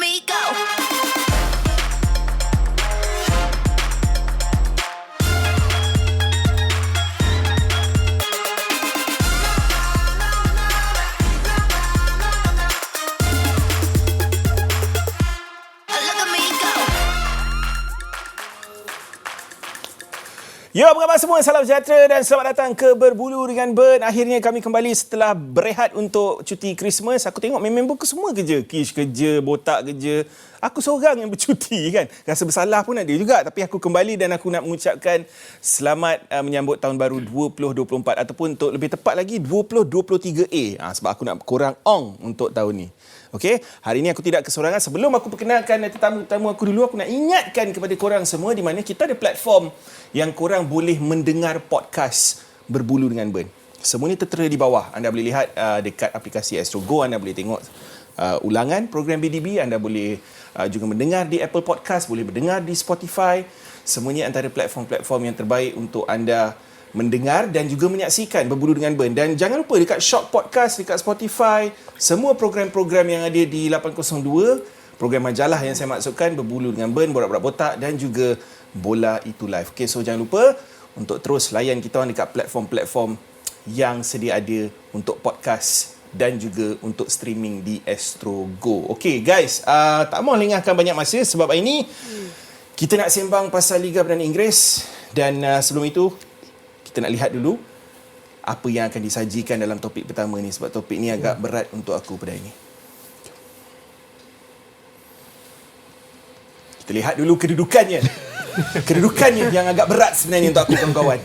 me go. Look at me go. Yo, apa khabar semua? Salam sejahtera dan selamat datang ke Berbulu dengan Ben. Akhirnya kami kembali setelah berehat untuk cuti Christmas. Aku tengok member-member semua kerja. Kish kerja, Botak kerja. Aku seorang yang bercuti kan. Rasa bersalah pun ada juga. Tapi aku kembali dan aku nak mengucapkan selamat menyambut tahun baru 2024. Ataupun untuk lebih tepat lagi 2023A. Sebab aku nak korang ong untuk tahun ni. Okey, hari ini aku tidak kesorangan. Sebelum aku perkenalkan tetamu-tetamu aku dulu, aku nak ingatkan kepada korang semua di mana kita ada platform yang korang boleh mendengar podcast Berbulu dengan Ben. Semua ni tertera di bawah. Anda boleh lihat dekat aplikasi Astro Go, anda boleh tengok ulangan program BDB, anda boleh juga mendengar di Apple Podcast, boleh mendengar di Spotify. Semuanya antara platform-platform yang terbaik untuk anda mendengar dan juga menyaksikan Berbulu dengan Ben. Dan jangan lupa dekat Shock Podcast, dekat Spotify, semua program-program yang ada di 802, program majalah yang saya maksudkan, Berbulu dengan Ben, Borak-Borak Botak dan juga Bola Itu Live. Okay, so jangan lupa untuk terus layan kita orang dekat platform-platform yang sedia ada untuk podcast dan juga untuk streaming di Astro Go. Okay guys, tak mahu lengahkan banyak masa sebab hari ini kita nak sembang pasal Liga Perdana Inggeris. Dan sebelum itu, kita nak lihat dulu apa yang akan disajikan dalam topik pertama ni, sebab topik ni agak berat untuk aku pada hari ni. Kita lihat dulu kedudukannya. Kedudukannya yang agak berat sebenarnya untuk aku, kawan-kawan.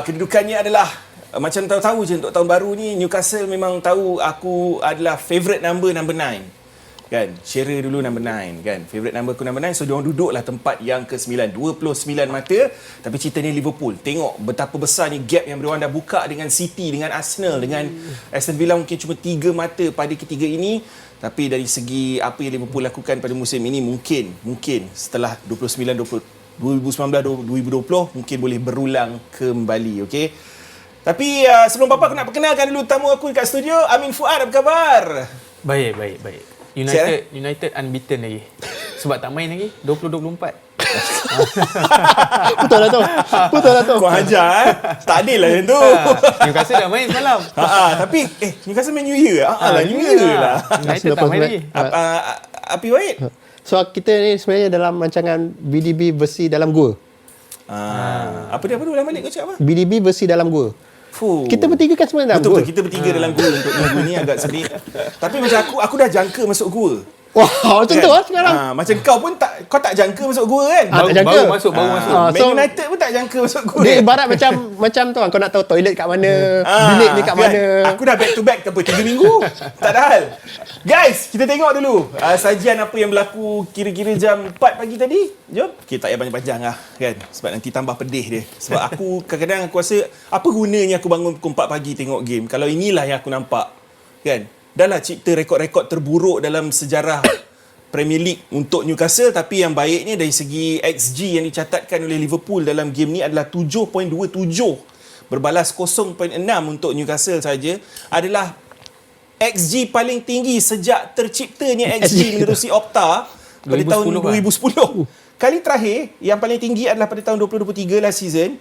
Kedudukannya adalah macam tahu-tahu je untuk tahun baru ni, Newcastle memang tahu aku adalah favourite number 9. Kan, Shearer dulu number 9 kan. Favorite number aku number 9. So diorang duduklah tempat yang ke-9, 29 mata. Tapi cerita ni Liverpool. Tengok betapa besar ni gap yang diorang dah buka dengan City, dengan Arsenal, dengan Aston Villa mungkin cuma 3 mata pada ketiga ini. Tapi dari segi apa yang Liverpool lakukan pada musim ini, mungkin setelah 2019-2020 mungkin boleh berulang kembali. Okey. Tapi sebelum bapa aku nak perkenalkan dulu tamu aku dekat studio, Amin Fuad, apa khabar? Baik. United unbeaten lagi. Sebab tak main lagi 2024. Betul lah tu. Kau hajar Tak adil lah macam tu. Newcastle dah main semalam. Tapi Newcastle main New Year New Year lah. United tak main lagi. Api Wahid. So kita ni sebenarnya dalam rancangan BDB versi dalam gua. Apa dia ulang balik kau cakap apa? BDB versi dalam gua. Kita bertiga kan sebenarnya dalam Betul, gua. kita bertiga dalam gua untuk minggu ni agak sedih. Tapi macam aku dah jangka masuk gua. Wah, macam tu lah sekarang. Macam kau pun kau tak jangka masuk gua kan? tak jangka. Baru masuk. Man United pun tak jangka masuk gua. Dia ibarat macam tu kau nak tahu toilet kat mana, bilik ni kat mana. Aku dah back to back 3 minggu. Tak ada hal. Guys, kita tengok dulu sajian apa yang berlaku kira-kira jam 4 pagi tadi. Jom. Kita tak payah panjang-panjang lah kan. Sebab nanti tambah pedih dia. Sebab aku kadang-kadang aku rasa apa gunanya aku bangun pukul 4 pagi tengok game kalau inilah yang aku nampak. Kan? Dah lah cipta rekod-rekod terburuk dalam sejarah Premier League untuk Newcastle. Tapi yang baiknya dari segi XG yang dicatatkan oleh Liverpool dalam game ni adalah 7.27 berbalas 0.6 untuk Newcastle saja. Adalah XG paling tinggi sejak terciptanya XG menerusi Opta pada tahun 2010. Kali terakhir yang paling tinggi adalah pada tahun 2023 last season,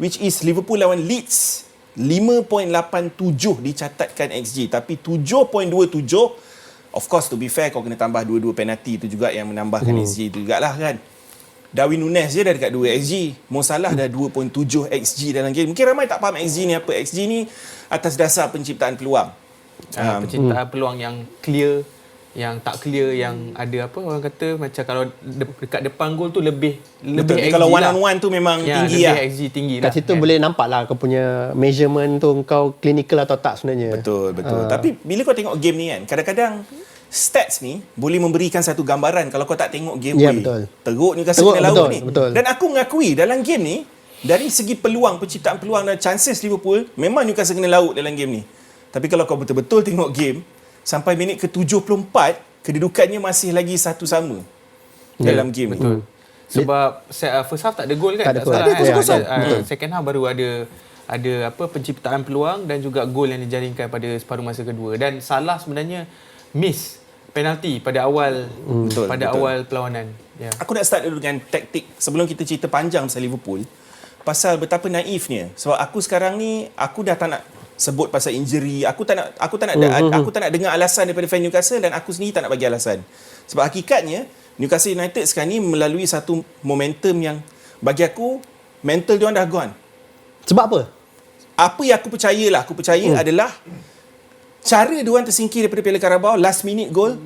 which is Liverpool lawan Leeds. 5.87 dicatatkan XG. Tapi 7.27, of course to be fair kau kena tambah 2 penalti tu juga yang menambahkan XG tu jugalah kan. Darwin Núñez je dah dekat 2 XG. Mo Salah dah 2.7 XG dalam game. Mungkin ramai tak faham XG ni apa. XG ni atas dasar penciptaan peluang. Penciptaan peluang yang clear, yang tak clear, yang ada apa orang kata macam kalau dekat depan gol tu lebih XG kalau one lah. on one tu memang tinggi lebih lah. XG tinggi Kat lah. situ boleh nampak lah kau punya measurement tu kau clinical atau tak sebenarnya. Betul. Tapi bila kau tengok game ni kan, kadang-kadang stats ni boleh memberikan satu gambaran kalau kau tak tengok game. Ya, betul. Teruk Newcastle kena laut ni. Betul. Dan aku mengakui dalam game ni, dari segi peluang, penciptaan peluang dan chances Liverpool, memang Newcastle kena laut dalam game ni. Tapi kalau kau betul-betul tengok game, sampai minit ke-74, kedudukannya masih lagi satu sama dalam game betul. ni. Sebab first half tak ada gol kan? Tak ada gol. salah, Tak ada, kan? kosong. Second half baru ada apa penciptaan peluang dan juga gol yang dijaringkan pada separuh masa kedua. Dan Salah sebenarnya miss penalti pada awal Betul, betul. awal perlawanan. Ya. Aku nak start dulu dengan taktik sebelum kita cerita panjang pasal Liverpool. Pasal betapa naifnya. Sebab aku sekarang ni aku dah tak nak sebut pasal injury. Aku tak nak dengar alasan daripada fan Newcastle dan aku sendiri tak nak bagi alasan. Sebab hakikatnya Newcastle United sekarang ni melalui satu momentum yang bagi aku mental diorang dah gone. Sebab apa? Apa yang aku percaya adalah cara diorang tersingkir daripada Piala Carabao last minute goal.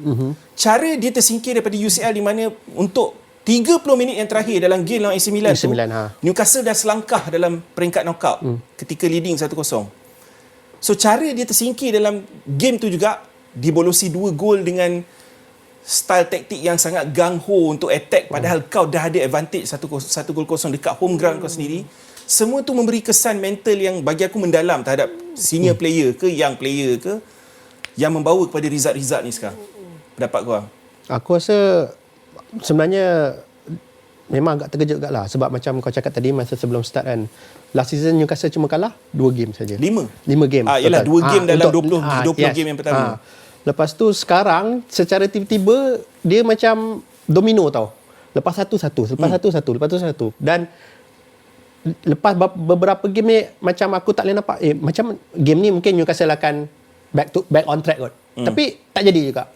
Cara dia tersingkir daripada UCL di mana untuk 30 minit yang terakhir dalam game lawan AC Milan tu, Newcastle dah selangkah dalam peringkat knockout ketika leading 1-0. So cara dia tersingkir dalam game tu juga dibolosi 2 gol dengan style taktik yang sangat gung-ho untuk attack padahal kau dah ada advantage 1-0 dekat home ground kau sendiri. Semua tu memberi kesan mental yang bagi aku mendalam terhadap senior player ke young player ke yang membawa kepada result-result ni sekarang. Pendapat kau? Aku rasa sebenarnya memang agak terkejut juga lah sebab macam kau cakap tadi masa sebelum start kan, last season Newcastle cuma kalah 2 game saja. 5 game. Yalah 2 game dalam untuk, 20 game yang pertama. Lepas tu sekarang secara tiba-tiba dia macam domino tau. Lepas satu-satu, lepas satu. Dan lepas beberapa game ni macam aku tak boleh nampak macam game ni mungkin Newcastle akan back on track kot. Tapi tak jadi juga.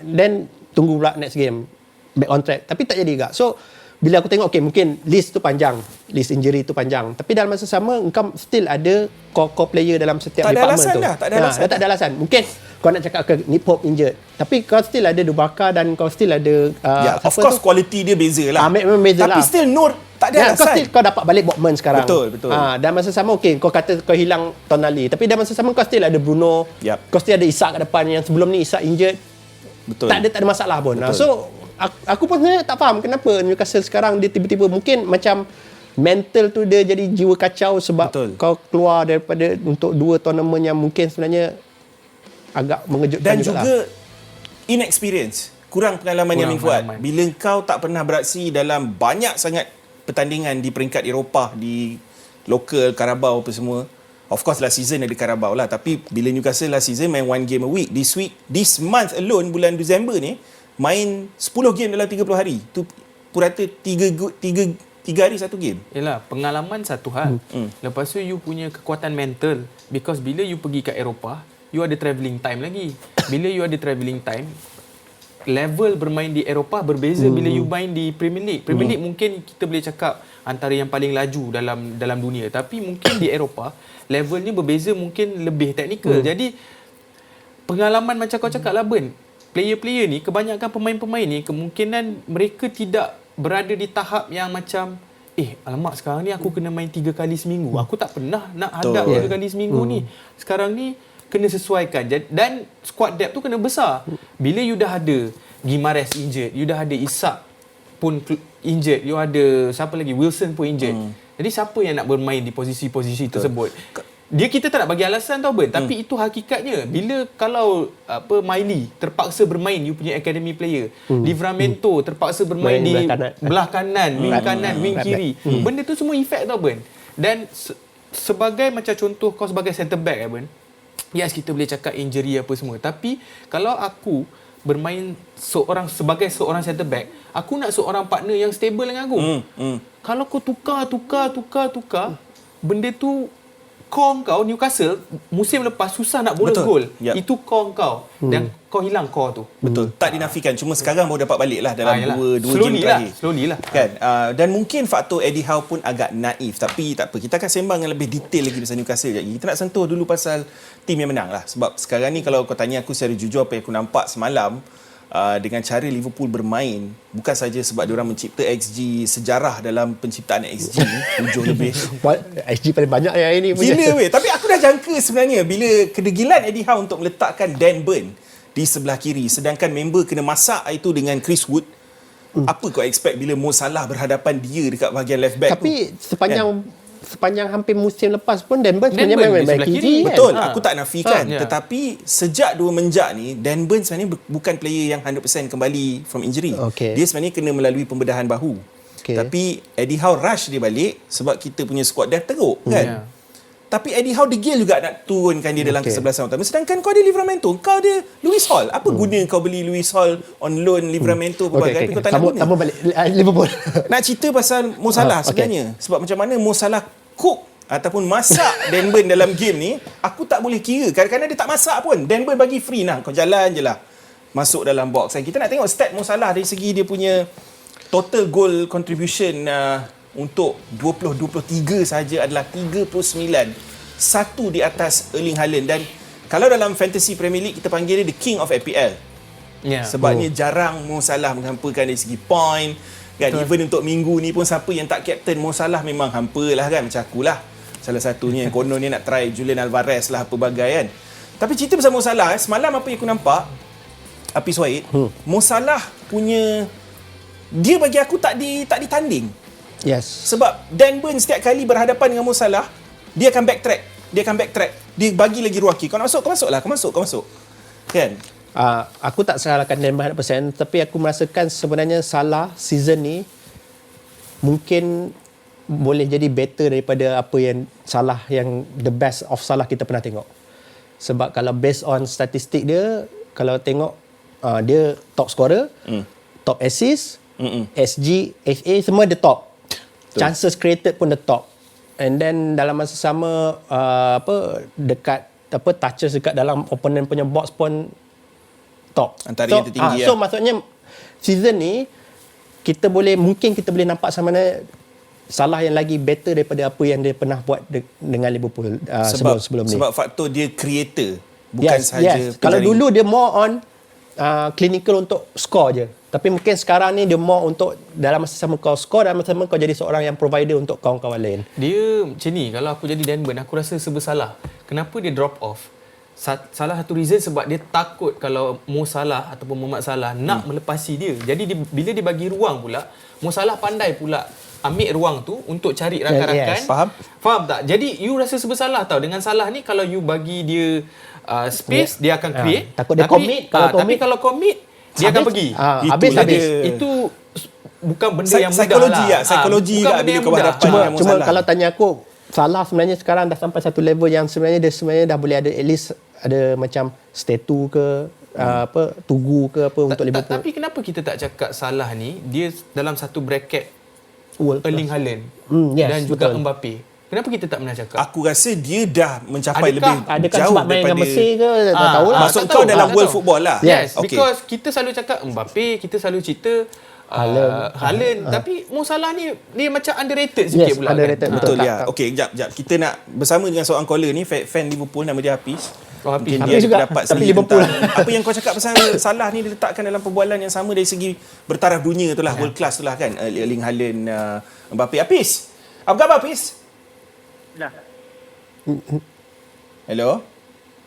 Then tunggu pula next game back on track tapi tak jadi juga. So bila aku tengok mungkin list tu panjang, list injury tu panjang, tapi dalam masa sama engkau still ada core player dalam setiap department tu. Tak ada alasan. Mungkin kau nak cakap ke Nick Pope injured, tapi kau still ada Dubaka dan kau still ada of course quality dia beza lah. Memang beza tapi lah. Still Nur tak ada alasan. Kau dapat balik Botman sekarang. Betul. Dan masa sama kau kata kau hilang Tonali, tapi dalam masa sama kau still ada Bruno. Kau still ada Isak kat depan yang sebelum ni Isak injured. Betul. Tak ada masalah pun. So aku pun sebenarnya tak faham kenapa Newcastle sekarang dia tiba-tiba mungkin macam mental tu dia jadi jiwa kacau sebab kau keluar daripada untuk 2 tournament yang mungkin sebenarnya agak mengejutkan dan juga inexperience, kurang pengalaman Yamin Fuad. Bila kau tak pernah beraksi dalam banyak sangat pertandingan di peringkat Eropah, di local Carabao apa semua. Of course last season ada Carabao lah, tapi bila Newcastle last season main 1 game a week, this month alone bulan Disember ni main 10 game dalam 30 hari. Tu purata 3 hari 1 game. Yalah, pengalaman satu hal. Lepas tu you punya kekuatan mental, because bila you pergi kat Eropah, you ada travelling time lagi. Bila you ada travelling time, level bermain di Eropah berbeza bila you main di Premier League. Premier League mungkin kita boleh cakap antara yang paling laju dalam dunia, tapi mungkin di Eropah levelnya berbeza, mungkin lebih teknikal. Jadi pengalaman macam kau cakap lah Ben, player-player ni, kebanyakan pemain-pemain ni kemungkinan mereka tidak berada di tahap yang macam alamak sekarang ni aku kena main 3 kali seminggu. Aku tak pernah nak hadap 3 kali seminggu ni. Sekarang ni kena sesuaikan dan squad depth tu kena besar. Bila you dah ada Gimares injured, you dah ada Isak pun injured, you ada siapa lagi, Wilson pun injured. Jadi siapa yang nak bermain di posisi-posisi tersebut? Kita tak nak bagi alasan tau Ben, tapi itu hakikatnya. Bila kalau Miley terpaksa bermain you punya academy player, Livramento terpaksa bermain di belah kanan, wing kanan, wing kiri. Benda tu semua efek tau Ben. Dan sebagai macam contoh kau sebagai centre back Ben, yes kita boleh cakap injury apa semua, tapi kalau aku bermain sebagai seorang centre back, aku nak seorang partner yang stable dengan aku. Kalau kau tukar, benda tu core kau. Newcastle musim lepas susah nak bolos gol. Itu core kau dan kau hilang core tu. Betul. Tak dinafikan, cuma sekarang baru dapat balik lah dalam dua game terakhir. Slowly lah. Kan? Dan mungkin faktor Eddie Howe pun agak naif, tapi tak apa. Kita akan sembang yang lebih detail lagi pasal Newcastle lagi. Kita nak sentuh dulu pasal tim yang menang lah. Sebab sekarang ni kalau kau tanya aku secara jujur apa yang aku nampak semalam, dengan cara Liverpool bermain, bukan saja sebab diorang mencipta XG sejarah dalam penciptaan XG 7 lebih. XG paling banyak yang ini punya. Gila weh. Tapi aku dah jangka sebenarnya bila kedegilan Eddie Howe untuk meletakkan Dan Burn di sebelah kiri, sedangkan member kena masak itu dengan Chris Wood. Apa kau expect bila Mo Salah berhadapan dia dekat bahagian left back tapi tu? sepanjang hampir musim lepas pun Dan Burn sebenarnya main baik kiri. Betul, aku tak nafikan. Tetapi sejak 2 menjak ni, Dan Burn sebenarnya bukan player yang 100% kembali from injury. Dia sebenarnya kena melalui pembedahan bahu. Tapi Eddie Howe rush dia balik sebab kita punya squad depth teruk kan. tapi Eddie Howe degil juga nak turunkan dia dalam Okay. kesebelasan utama. Sedangkan kau ada Livramento, kau ada Luis Hall. Apa guna kau beli Luis Hall on loan, Livramento pelbagai, tapi kau tak nak guna. Sambung balik Liverpool. Nak cerita pasal Mo Salah sebenarnya. Sebab macam mana Mo Salah cook ataupun masak Dan Burn dalam game ni, aku tak boleh kira. Kadang-kadang dia tak masak pun. Dan Burn bagi free nah, kau jalan je lah masuk dalam box. Dan kita nak tengok stat Mo Salah dari segi dia punya total goal contribution untuk 2023 saja adalah 39. Satu di atas Erling Haaland. Dan kalau dalam Fantasy Premier League kita panggil dia the king of FPL. Ya. Sebabnya jarang Mo Salah menghampakan dari segi point kan. Even untuk minggu ni pun siapa yang tak captain Mo Salah memang hampa lah kan. Macam akulah salah satunya yang kononnya nak try Julian Alvarez lah apa bagai kan. Tapi cerita pasal Mo Salah, semalam apa yang aku nampak Apis Wahid, Mo Salah punya, dia bagi aku tak ditanding. Yes. Sebab Dan Burn setiap kali berhadapan dengan Mo Salah, dia akan backtrack. Dia bagi lagi ruang kick. Kau nak masuk, kau masuk. Kan? Aku tak salahkan Dan 100%, tapi aku merasakan sebenarnya Salah season ni mungkin boleh jadi better daripada apa yang Salah, yang the best of Salah kita pernah tengok. Sebab kalau based on statistik dia, kalau tengok dia top scorer, top assist, SG, FA semua dia top. Chances created pun the top. And then dalam masa sama touches dekat dalam opponent punya box pun top. Antara yang tertinggi So maksudnya season ni mungkin kita boleh nampak sama mana Salah yang lagi better daripada apa yang dia pernah buat dengan Liverpool sebelum ni. Sebab faktor dia creator, bukan sahaja Kalau dulu dia more on clinical untuk score je. Tapi mungkin sekarang ni dia more untuk dalam masa sama kau score, dalam masa sama kau jadi seorang yang provider untuk kawan-kawan lain. Dia macam ni, kalau aku jadi Dan Burn, aku rasa serba salah. Kenapa dia drop off? Salah satu reason sebab dia takut kalau Mo Salah ataupun Mohamed Salah nak melepasi dia. Jadi bila dia bagi ruang pula, Mo Salah pandai pula ambil ruang tu untuk cari rakan-rakan. Yes. Faham tak? Jadi you rasa serba salah tau. Dengan Salah ni, kalau you bagi dia space, dia akan create. Takut dia commit. Tapi kalau commit, dia akan pergi. Habis. Itu bukan benda yang mudah psikologi lah. psikologi bukan lah benda bila yang kau mudah. berhadapan dengan Mo Cuma Salah. kalau tanya aku, Salah sebenarnya sekarang dah sampai satu level yang sebenarnya dia dah boleh ada at least ada macam statue ke tugu ke apa untuk Liverpool. Tapi kenapa kita tak cakap Salah ni dia dalam satu bracket World Erling Haaland yes, dan juga betul. Mbappe? Kenapa kita tak pernah cakap? Aku rasa dia dah mencapai lebih Adakah jauh sebab main dengan daripada Mesir ke? Tak tahulah. Maksud tak kau tahu. dalam Tak world tahu. football lah. Yes, Okay. because kita selalu cakap Mbappe, kita selalu cerita Haaland. Tapi Mo Salah ni dia macam underrated sikit pula. underrated, kan? Betul Tak, ya. tak. Okey, jap. Kita nak bersama dengan seorang caller ni, fan Liverpool, nama dia Hafiz. Oh, Hafiz. Mungkin Hafiz dia juga, ada pendapat tapi sendiri Liverpool. tentang apa yang kau cakap pasal Salah ni diletakkan dalam perbualan yang sama dari segi bertaraf dunia tu lah, world class tu lah kan. Erling Haaland, Mbappe. Hafiz, apa khabar Hafiz? Dah. Hello?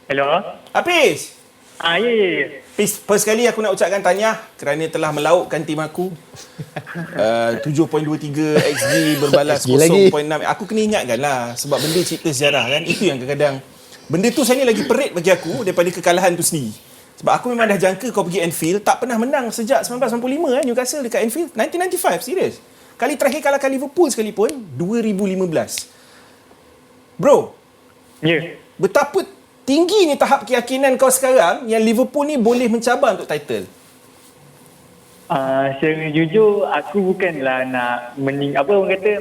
Hello? Hafiz? Ya. Hafiz, first kali aku nak ucapkan tahniah kerana telah melautkan tim aku. 7.23 XG berbalas XG lagi. 0.6. Aku kena ingatkan lah sebab benda cipta sejarah kan. Itu yang kadang-kadang benda tu saya ni lagi perit bagi aku daripada kekalahan tu sendiri. Sebab aku memang dah jangka kau pergi Anfield tak pernah menang sejak 1995 kan, Newcastle dekat Anfield 1995, serius. Kali terakhir kalahkan Liverpool sekalipun 2015. Bro, Ya. betapa tinggi ni tahap keyakinan kau sekarang yang Liverpool ni boleh mencabar untuk title? Secara jujur, aku bukanlah nak orang kata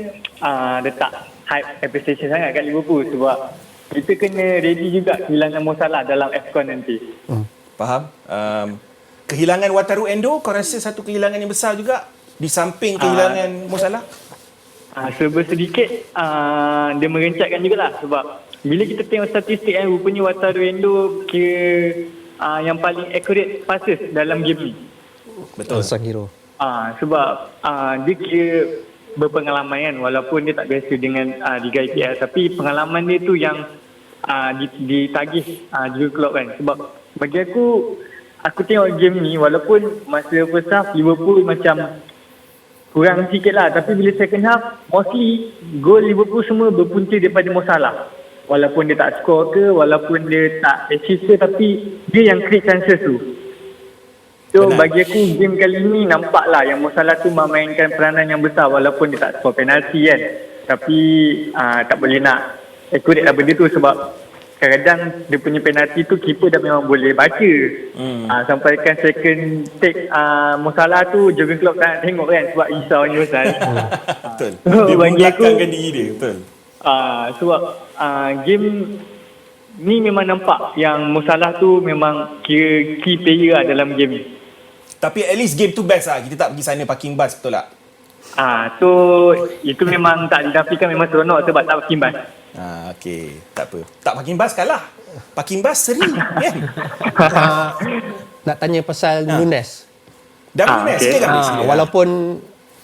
letak hype expectation sangat kat Liverpool sebab kita kena ready juga kehilangan Mo Salah dalam AFCON nanti. Faham? Kehilangan Wataru Endo, kau rasa satu kehilangan yang besar juga di samping kehilangan Mo Salah? Serba sedikit dia merencatkan jugalah sebab bila kita tengok statistik rupanya Wataru Endo kira yang paling accurate passes dalam game ni. Betul. Sang hero. Sebab dia kira berpengalaman kan walaupun dia tak biasa dengan Liga IPL tapi pengalaman dia tu yang ditagih juga Klopp kan sebab bagi aku tengok game ni walaupun masa first half Liverpool macam kurang sikit lah tapi bila second half mostly gol Liverpool semua berpunca daripada Mo Salah walaupun dia tak score ke walaupun dia tak assist ke tapi dia yang create chances tu. So Benar. bagi aku game kali ni nampaklah yang Mo Salah tu memainkan peranan yang besar walaupun dia tak score penalti kan. Tapi tak boleh nak accurate lah benda tu, sebab kadang-kadang dia punya penalti tu keeper dah memang boleh baca. Sampaikan second take Mo Salah tu Jurgen Klopp tak nak tengok kan, sebab risaunya pasal. Betul. Oh, Dia bagi aku- membelakangkan diri dia, betul. Sebab game ni memang nampak yang Mo Salah tu memang kira key player lah dalam game ni. Tapi at least game tu best lah. Kita tak pergi sana parking bus, betul tak? So itu memang tak dinafikan, memang seronok sebab tak berkimbas. Okey. Tak apa. Tak parking bus kalah. Parking bus seri. Kan? Nak tanya pasal Nunes. Darwin Nunes, okey. silakan. Silakan. Walaupun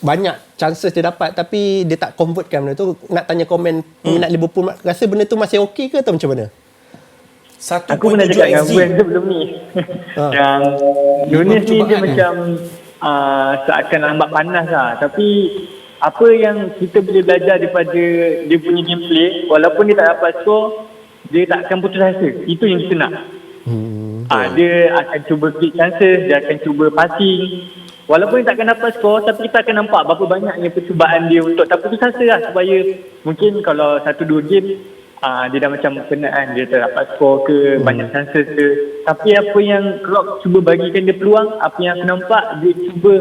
banyak chances dia dapat tapi dia tak convertkan benda tu. Nak tanya komen peminat Liverpool, rasa benda tu masih okey ke atau macam mana? Aku pernah cakap dengan Gwen sebelum ni. Yang Nunes ni dia macam seakan lambat panas lah. Tapi apa yang kita boleh belajar daripada dia punya gameplay, walaupun dia tak dapat skor, dia tak akan putus asa. Itu yang kita nak. Dia akan cuba create chances, dia akan cuba passing. Walaupun dia tak akan dapat skor, tapi kita akan nampak berapa banyaknya percubaan dia untuk tak putus asa lah, supaya mungkin kalau 1-2 game dia dah macam penat kan, dia tak dapat skor ke, banyak chances ke. Tapi apa yang Klopp cuba bagikan dia peluang, apa yang aku nampak, dia cuba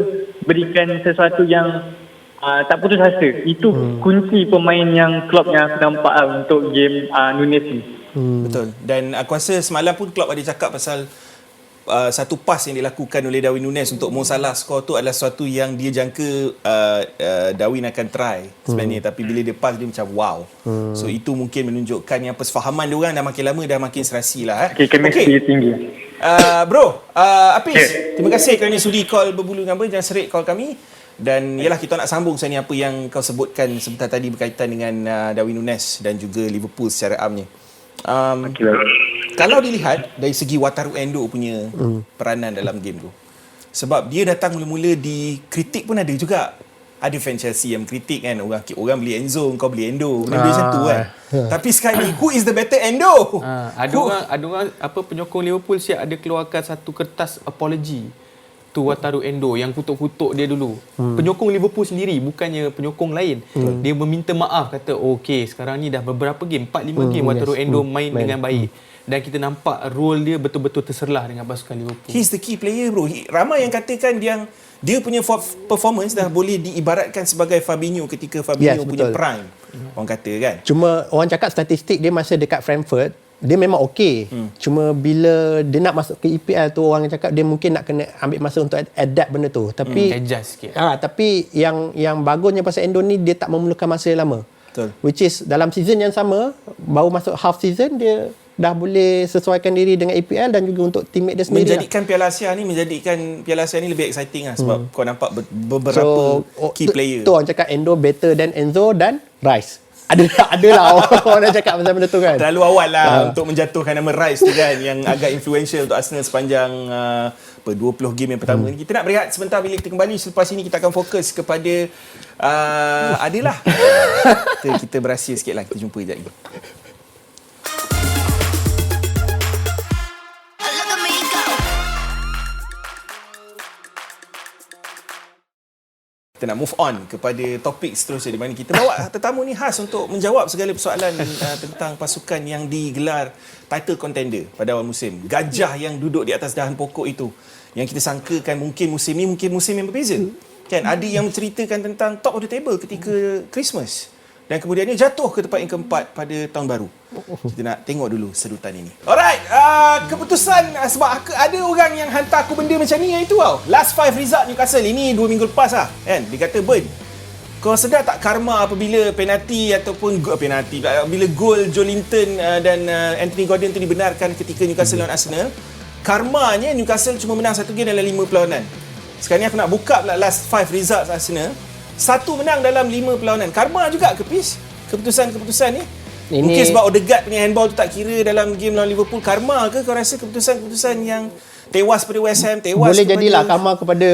berikan sesuatu yang tak putus asa. Itu kunci pemain yang Klopp yang aku nampak untuk game Nunes ni. Betul. Dan aku rasa semalam pun Klopp ada cakap pasal satu pas yang dilakukan oleh Darwin Nunes untuk Mo Salah skor tu adalah sesuatu yang dia jangka Darwin akan try sebenarnya, tapi bila dia pass dia macam wow. So itu mungkin menunjukkan yang persefahaman dia orang dah makin lama dah makin serasi lah. Chemistry tinggi. Bro, Apis, terima kasih kerana sudi call Berbulu dengan Ber. Jangan serik call kami. Dan yalah, kita nak sambung sebenarnya apa yang kau sebutkan sebentar tadi berkaitan dengan Darwin Nunes dan juga Liverpool secara amnya. Kalau dilihat dari segi Wataru Endo punya peranan dalam game tu, sebab dia datang mula-mula dikritik pun ada juga. Ada fan Chelsea yang kritik kan, orang beli Enzo, kau beli Endo, benda macam tu kan. Tapi sekarang ni, who is the better Endo? Ada orang apa penyokong Liverpool siap ada keluarkan satu kertas apology tu Wataru Endo yang kutuk-kutuk dia dulu. Penyokong Liverpool sendiri, bukannya penyokong lain. Dia meminta maaf, kata okey, sekarang ni dah beberapa game, 4-5 game Wataru Endo main dengan baik. Dan kita nampak role dia betul-betul terserlah dengan pasukan Liverpool. He's the key player, bro. Ramai yang katakan dia punya performance dah boleh diibaratkan sebagai Fabinho ketika Fabinho punya prime. Orang kata kan. Cuma orang cakap statistik dia masa dekat Frankfurt, dia memang okey. Cuma bila dia nak masuk ke EPL tu, orang cakap dia mungkin nak kena ambil masa untuk adapt benda tu. Tapi adjust sikit. Tapi yang bagusnya pasal Endo ni, dia tak memerlukan masa yang lama. Betul. Which is dalam season yang sama, baru masuk half season, dia dah boleh sesuaikan diri dengan EPL dan juga untuk teammate dia sendiri. Menjadikan Piala Asia ni lebih exciting lah, sebab kau nampak beberapa key player. Tu orang cakap Endo better than Enzo dan Rice. Adalah orang dah cakap pasal benda tu kan. Terlalu awal lah untuk menjatuhkan nama Rice tu kan, yang agak influential untuk Arsenal sepanjang 20 game yang pertama ni. Kita nak berehat sebentar, bila kita kembali selepas ini kita akan fokus kepada adalah kita berahsia sikit lah. Kita jumpa sekejap lagi. Look at me go. Kita nak move on kepada topik seterusnya, di mana kita bawa tetamu ni khas untuk menjawab segala persoalan tentang pasukan yang digelar title contender pada awal musim. Gajah yang duduk di atas dahan pokok itu, yang kita sangkakan mungkin musim ni mungkin musim yang berbeza. Kan, ada yang menceritakan tentang top of the table ketika Christmas dan kemudiannya jatuh ke tempat yang keempat pada tahun baru. Kita nak tengok dulu sedutan ini. Alright, keputusan sebab ada orang yang hantar aku benda macam ni, yang itu tau. Last 5 result Newcastle ini 2 minggu lepas lah kan. Dia kata, "Ben, kau sedar tak karma apabila penalti ataupun bila gol Joelinton dan Anthony Gordon tu dibenarkan ketika Newcastle lawan Arsenal, karmanya Newcastle cuma menang 1 game dalam 5 perlawanan. Sekarang ni aku nak buka pula last 5 results Arsenal. 1 menang dalam 5 perlawanan. Karma juga ke Pis? Keputusan ni? Mungkin sebab Odegaard punya handball tu tak kira dalam game lawan Liverpool. Karma ke kau rasa keputusan-keputusan yang tewas pada West Ham, tewas boleh kepada... jadilah karma kepada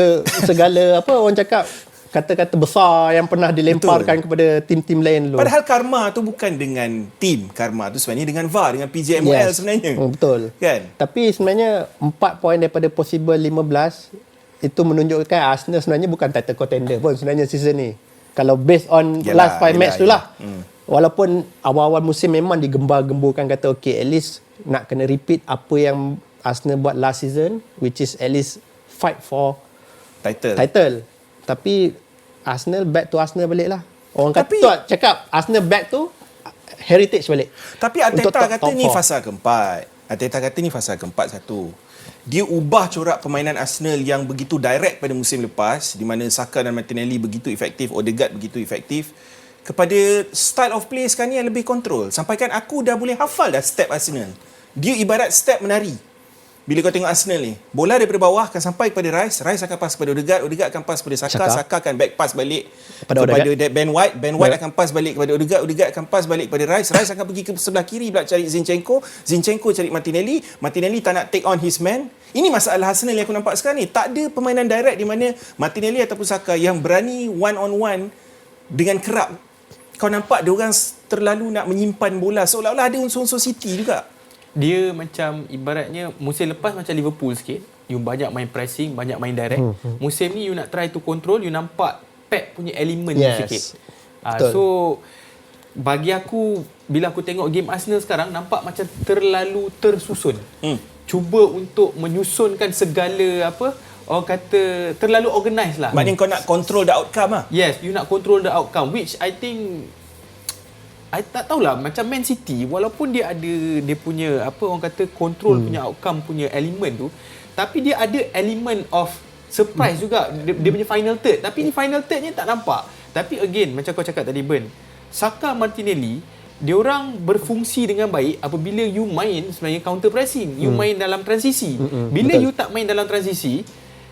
segala orang cakap kata-kata besar yang pernah dilemparkan kepada tim-tim lain dulu. Padahal karma tu bukan dengan tim. Karma tu sebenarnya dengan VAR, dengan PJMOL sebenarnya. Betul. Kan? Tapi sebenarnya 4 poin daripada possible 15 itu menunjukkan Arsenal sebenarnya bukan title contender pun sebenarnya season ni. Kalau based on last 5 match tu lah. Walaupun awal-awal musim memang digembar-gemburkan kata okay, at least nak kena repeat apa yang Arsenal buat last season, which is at least fight for title. Tapi Arsenal back to Arsenal balik lah. Orang kata tu cakap Arsenal back to heritage balik. Tapi Arteta kata ni fasa keempat. Arteta kata ni fasa keempat satu. Dia ubah corak permainan Arsenal yang begitu direct pada musim lepas, di mana Saka dan Martinelli begitu efektif, Odegaard begitu efektif, kepada style of play sekarang ni yang lebih kontrol. Sampaikan aku dah boleh hafal dah step Arsenal. Dia ibarat step menari. Bila kau tengok Arsenal ni, bola daripada bawah akan sampai kepada Rice akan pass kepada Odegaard akan pass kepada Saka akan back pass balik kepada Ben White akan pass balik kepada Odegaard akan pass balik kepada Rice akan pergi ke sebelah kiri pula cari Zinchenko cari Martinelli tak nak take on his man. Ini masalah Arsenal yang aku nampak sekarang ni. Tak ada permainan direct di mana Martinelli ataupun Saka yang berani one on one dengan kerap. Kau nampak dia orang terlalu nak menyimpan bola, seolah-olah ada unsur-unsur City juga. Dia macam ibaratnya musim lepas macam Liverpool sikit. You banyak main pressing, banyak main direct. Musim ni you nak try to control, you nampak Pep punya elemen sikit. So bagi aku, bila aku tengok game Arsenal sekarang, nampak macam terlalu tersusun. Cuba untuk menyusunkan segala orang kata terlalu organized lah. Maknanya kau nak control the outcome lah. Yes, you nak control the outcome, which I think I tak tahulah, macam Man City walaupun dia ada dia punya orang kata control punya outcome punya elemen tu, tapi dia ada element of surprise juga, dia punya final third, tapi ni final thirdnya tak nampak. Tapi again macam kau cakap tadi Ben, Saka, Martinelli, diorang berfungsi dengan baik apabila you main sebenarnya counter pressing, you main dalam transisi. Bila you tak main dalam transisi,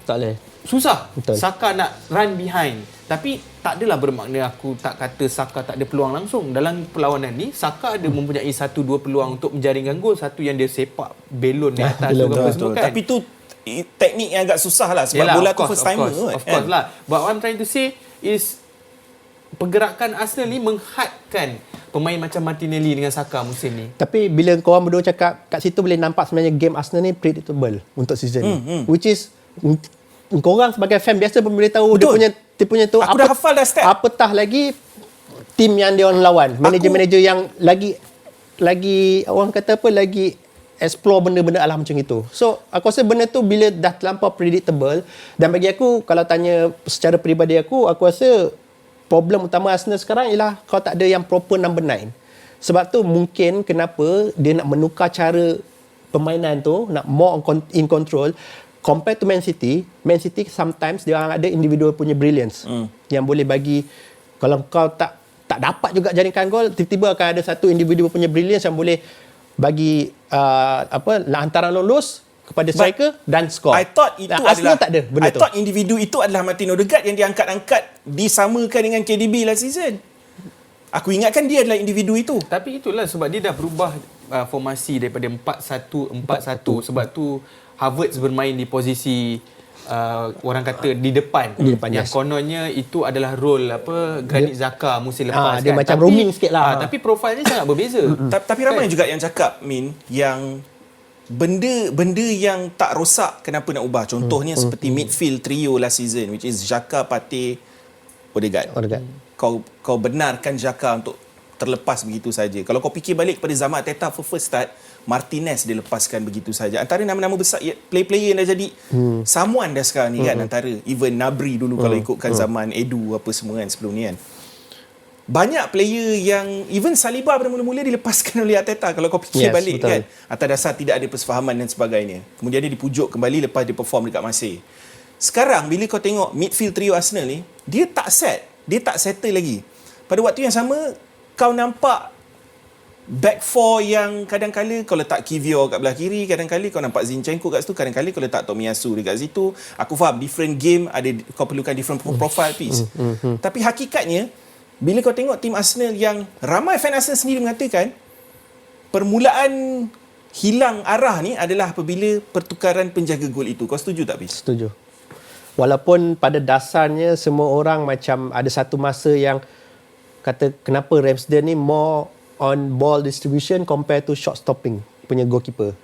tak boleh, susah. Betul. Saka nak run behind. Tapi tak adalah bermakna aku tak kata Saka tak ada peluang langsung. Dalam perlawanan ni, Saka ada mempunyai 1-2 peluang untuk menjaringkan gol. Satu yang dia sepak belon di atas. Betul. Tapi tu teknik yang agak susah lah. Sebab bola tu first timer. Of course lah. But what I'm trying to say is pergerakan Arsenal ni menghadkan pemain macam Martinelli dengan Saka musim ni. Tapi bila korang berdua cakap, kat situ boleh nampak sebenarnya game Arsenal ni predictable untuk season ni. Which is korang sebagai fan biasa pun boleh tahu dia punya tu. Aku dah hafal dah step. Apatah lagi tim yang dia orang lawan, manager-manager yang lagi orang kata lagi explore benda-benda alam macam itu. So aku rasa benda tu bila dah terlampau predictable, dan bagi aku kalau tanya secara peribadi aku rasa problem utama Arsenal sekarang ialah kau tak ada yang proper number 9. Sebab tu mungkin kenapa dia nak menukar cara permainan tu, nak more in control. Compared to Man City sometimes dia ada individual punya brilliance yang boleh bagi, kalau kau tak dapat juga jaringkan gol, tiba-tiba akan ada satu individu punya brilliance yang boleh bagi hantaran lolos kepada striker dan skor. I thought itu Arsenal tak ada benda tu. I thought individu itu adalah Martin Odegaard yang diangkat-angkat disamakan dengan KDB last season. Aku ingatkan dia adalah individu itu. Tapi itulah sebab dia dah berubah formasi daripada 4-1-4-1. Sebab tu Havertz bermain di posisi orang kata di depan. Yang kononnya itu adalah role Granit Xhaka musim lepas. Dia macam roaming sikit lah. Tapi profilnya sangat berbeza. Tapi ramai juga yang cakap, Min, yang benda yang tak rosak kenapa nak ubah. Contohnya seperti midfield trio last season, which is Xhaka, Partey, Odegaard. Kau benarkan Xhaka untuk terlepas begitu saja. Kalau kau fikir balik pada zaman Arteta first start, Martinez dilepaskan begitu saja. Antara nama-nama besar player yang dah jadi someone dah sekarang ni kan, antara even Nabri dulu kalau ikutkan zaman Edu apa semua kan sebelum ni kan. Banyak player yang even Saliba pada mula-mula dilepaskan oleh Arteta kalau kau fikir balik, betul, kan, atas dasar tidak ada persefahaman dan sebagainya. Kemudian dia dipujuk kembali lepas dia perform dekat Marseille. Sekarang bila kau tengok midfield trio Arsenal ni, dia tak settle lagi. Pada waktu yang sama kau nampak back four yang kadang-kala kau letak Kivior kat belah kiri, kadang-kala kau nampak Zinchenko kat situ, kadang-kala kau letak Tomiyasu dekat situ. Aku faham different game ada, kau perlukan different profile piece. Tapi hakikatnya bila kau tengok tim Arsenal yang ramai fan Arsenal sendiri mengatakan permulaan hilang arah ni adalah apabila pertukaran penjaga gol itu. Kau setuju tak, Fiz? Setuju. Walaupun pada dasarnya semua orang macam ada satu masa yang kata kenapa Ramsdale ni more on ball distribution compared to shot stopping punya goalkeeper.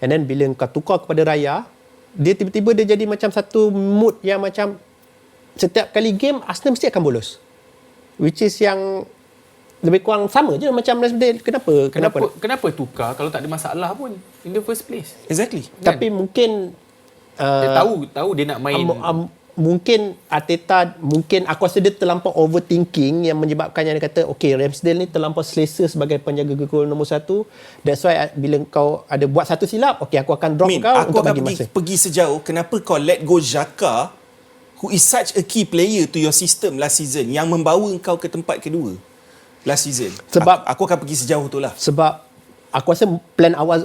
And then bila kau tukar kepada Raya, dia tiba-tiba dia jadi macam satu mood yang macam setiap kali game Arsenal mesti akan bolos. Which is yang lebih kurang sama je macam Ramsdale. Kenapa tukar kalau tak ada masalah pun in the first place? Exactly. Tapi mungkin Dia tahu dia nak main. mungkin Arteta, mungkin aku rasa dia terlampau overthinking yang menyebabkan yang dia kata okay, Ramsdale ni terlampau selesa sebagai penjaga gol nombor 1. That's why bila kau ada buat satu silap, okay, aku akan drop kau aku untuk akan bagi masa. pergi sejauh kenapa kau let go Xhaka, who is such a key player to your system last season, yang membawa kau ke tempat kedua last season. Sebab aku akan pergi sejauh tu lah. Sebab aku rasa plan awal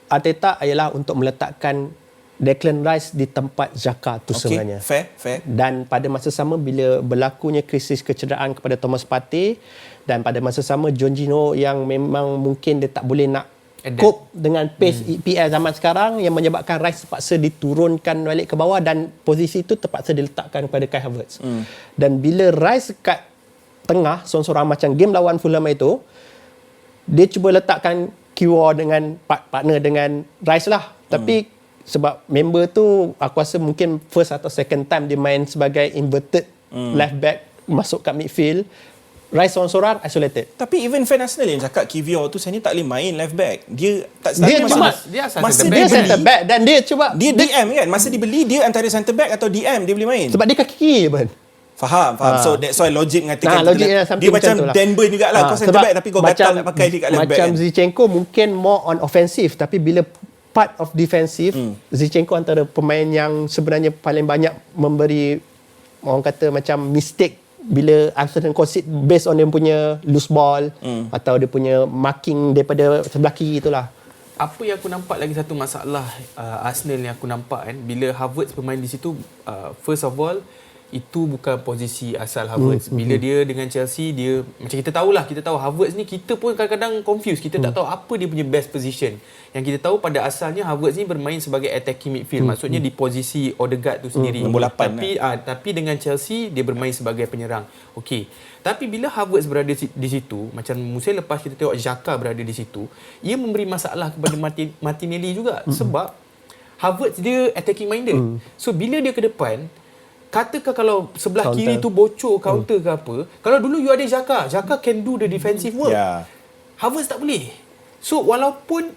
Arteta ialah untuk meletakkan Declan Rice di tempat Xhaka tu sebenarnya. Fair. Dan pada masa sama bila berlakunya krisis kecederaan kepada Thomas Partey, dan pada masa sama Jorginho yang memang mungkin dia tak boleh nak cope dengan pace EPL zaman sekarang, yang menyebabkan Rice terpaksa diturunkan balik ke bawah dan posisi itu terpaksa diletakkan kepada Kai Havertz. Dan bila Rice kat tengah seorang-seorang macam game lawan Fulham itu, dia cuba letakkan QR dengan partner dengan Rice lah. Tapi sebab member tu aku rasa mungkin first atau second time dia main sebagai inverted left back masuk kat midfield, Rice seorang-seorang isolated. Tapi even fan Arsenal yang cakap Kivior tu sebenarnya tak boleh main left back. Dia tak Dia cuma dia asal masa centre dia back. center back dan dia cuba dia DM kan, masa dibeli dia antara center back atau DM dia boleh main. sebab dia kaki kiri pun. Faham. So that's why logic mengatakan Logik dia something macam tu lah. Dan Burn jugalah. Kau center Sebab back tapi kau gatal nak pakai dia kat left back. Macam Kan? Zinchenko mungkin more on offensive, tapi bila part of defensive, Zinchenko antara pemain yang sebenarnya paling banyak memberi, orang kata macam mistake bila Arsenal concede based on dia punya loose ball atau dia punya marking daripada sebelah kiri itulah. Apa yang aku nampak lagi satu masalah Arsenal yang aku nampak kan, bila Havertz bermain di situ, first of all itu bukan posisi asal Havertz. Bila dia dengan Chelsea, dia macam kita tahu Havertz ni, kita pun kadang-kadang confused, kita tak tahu apa dia punya best position. Yang kita tahu pada asalnya Havertz ni bermain sebagai attacking midfield, maksudnya di posisi Odegaard tu sendiri. Nombor 8 tapi dengan Chelsea dia bermain sebagai penyerang. Okey. Tapi bila Havertz berada di situ, macam musim lepas kita tengok Xhaka berada di situ, ia memberi masalah kepada Martinelli juga, sebab Havertz dia attacking minded. So bila dia ke depan, katakan kalau sebelah Counter. kiri tu bocor counter ke apa, kalau dulu you ada Xhaka can do the defensive work. Yeah. Havertz tak boleh. So walaupun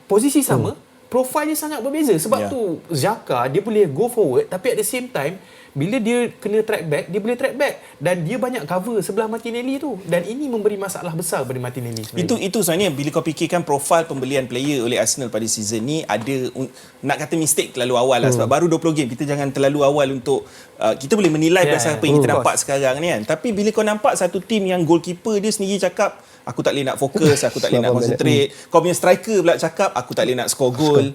posisi sama, profil dia sangat berbeza. Sebab tu Xhaka dia boleh go forward, tapi at the same time bila dia kena track back, dia boleh track back dan dia banyak cover sebelah Martinelli tu, dan ini memberi masalah besar pada Martinelli sebenarnya. Itu sebenarnya bila kau fikirkan profil pembelian player oleh Arsenal pada season ni, ada nak kata mistake terlalu awal lah, sebab baru 20 game, kita jangan terlalu awal untuk kita boleh menilai berdasarkan apa yang kita nampak sekarang ni kan. Tapi bila kau nampak satu tim yang goalkeeper dia sendiri cakap aku tak boleh nak fokus, aku tak boleh nak concentrate, kau punya striker pula cakap aku tak boleh nak score goal.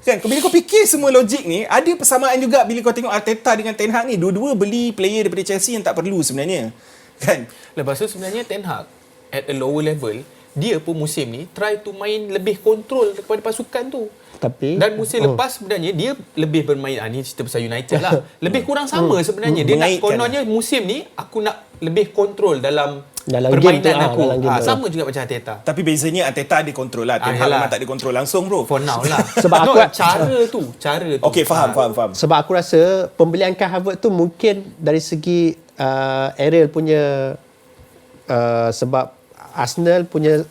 Kan, bila kau fikir semua logik ni, ada persamaan juga bila kau tengok Arteta dengan Ten Hag ni. Dua-dua beli player daripada Chelsea yang tak perlu sebenarnya. Kan? Lepas tu sebenarnya Ten Hag at a lower level, dia pun musim ni try to main lebih kontrol kepada pasukan tu. Tapi Dan musim lepas sebenarnya dia lebih bermain, ni cerita pasal United lah. Lebih kurang sama sebenarnya. Dia nak kononnya musim ni aku nak lebih kontrol dalam permainan game tu, aku. dalam game tu. Sama juga macam Arteta. Tapi bezanya Arteta ada kontrol lah. Ten Hag memang tak ada kontrol langsung bro. For now lah. Sebab aku cara tu. Okey, faham. Sebab aku rasa pembelian Kai Havertz tu mungkin dari segi Ariel punya sebab Arsenal punya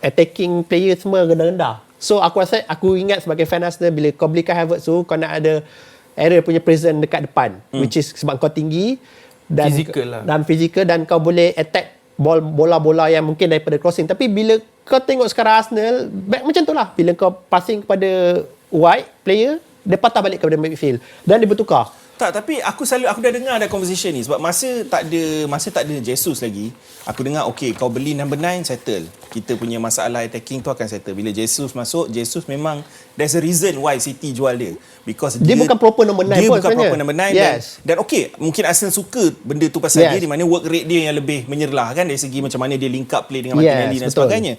attacking player semua rendah-rendah. So aku rasa, aku ingat sebagai fan Arsenal, bila kau beli Kai Havertz tu, kau nak ada Ariel punya presence dekat depan, which is sebab kau tinggi dan physical dan kau boleh attack bola-bola yang mungkin daripada crossing. Tapi bila kau tengok sekarang Arsenal, back macam tu lah, bila kau passing kepada wide player, dia patah balik kepada midfield dan dia bertukar. Tak, tapi aku dah dengar ada conversation ni sebab masa tak ada Jesus lagi. Aku dengar kau beli number 9 settle. Kita punya masalah attacking tu akan settle. Bila Jesus masuk, Jesus memang there's a reason why City jual dia. Because dia bukan proper number 9 dia pun bukan sebenarnya. proper number 9 yes. dan mungkin Arsenal suka benda tu pasal dia, di mana work rate dia yang lebih menyerlah kan, dari segi macam mana dia link up play dengan Martinelli dan sebagainya.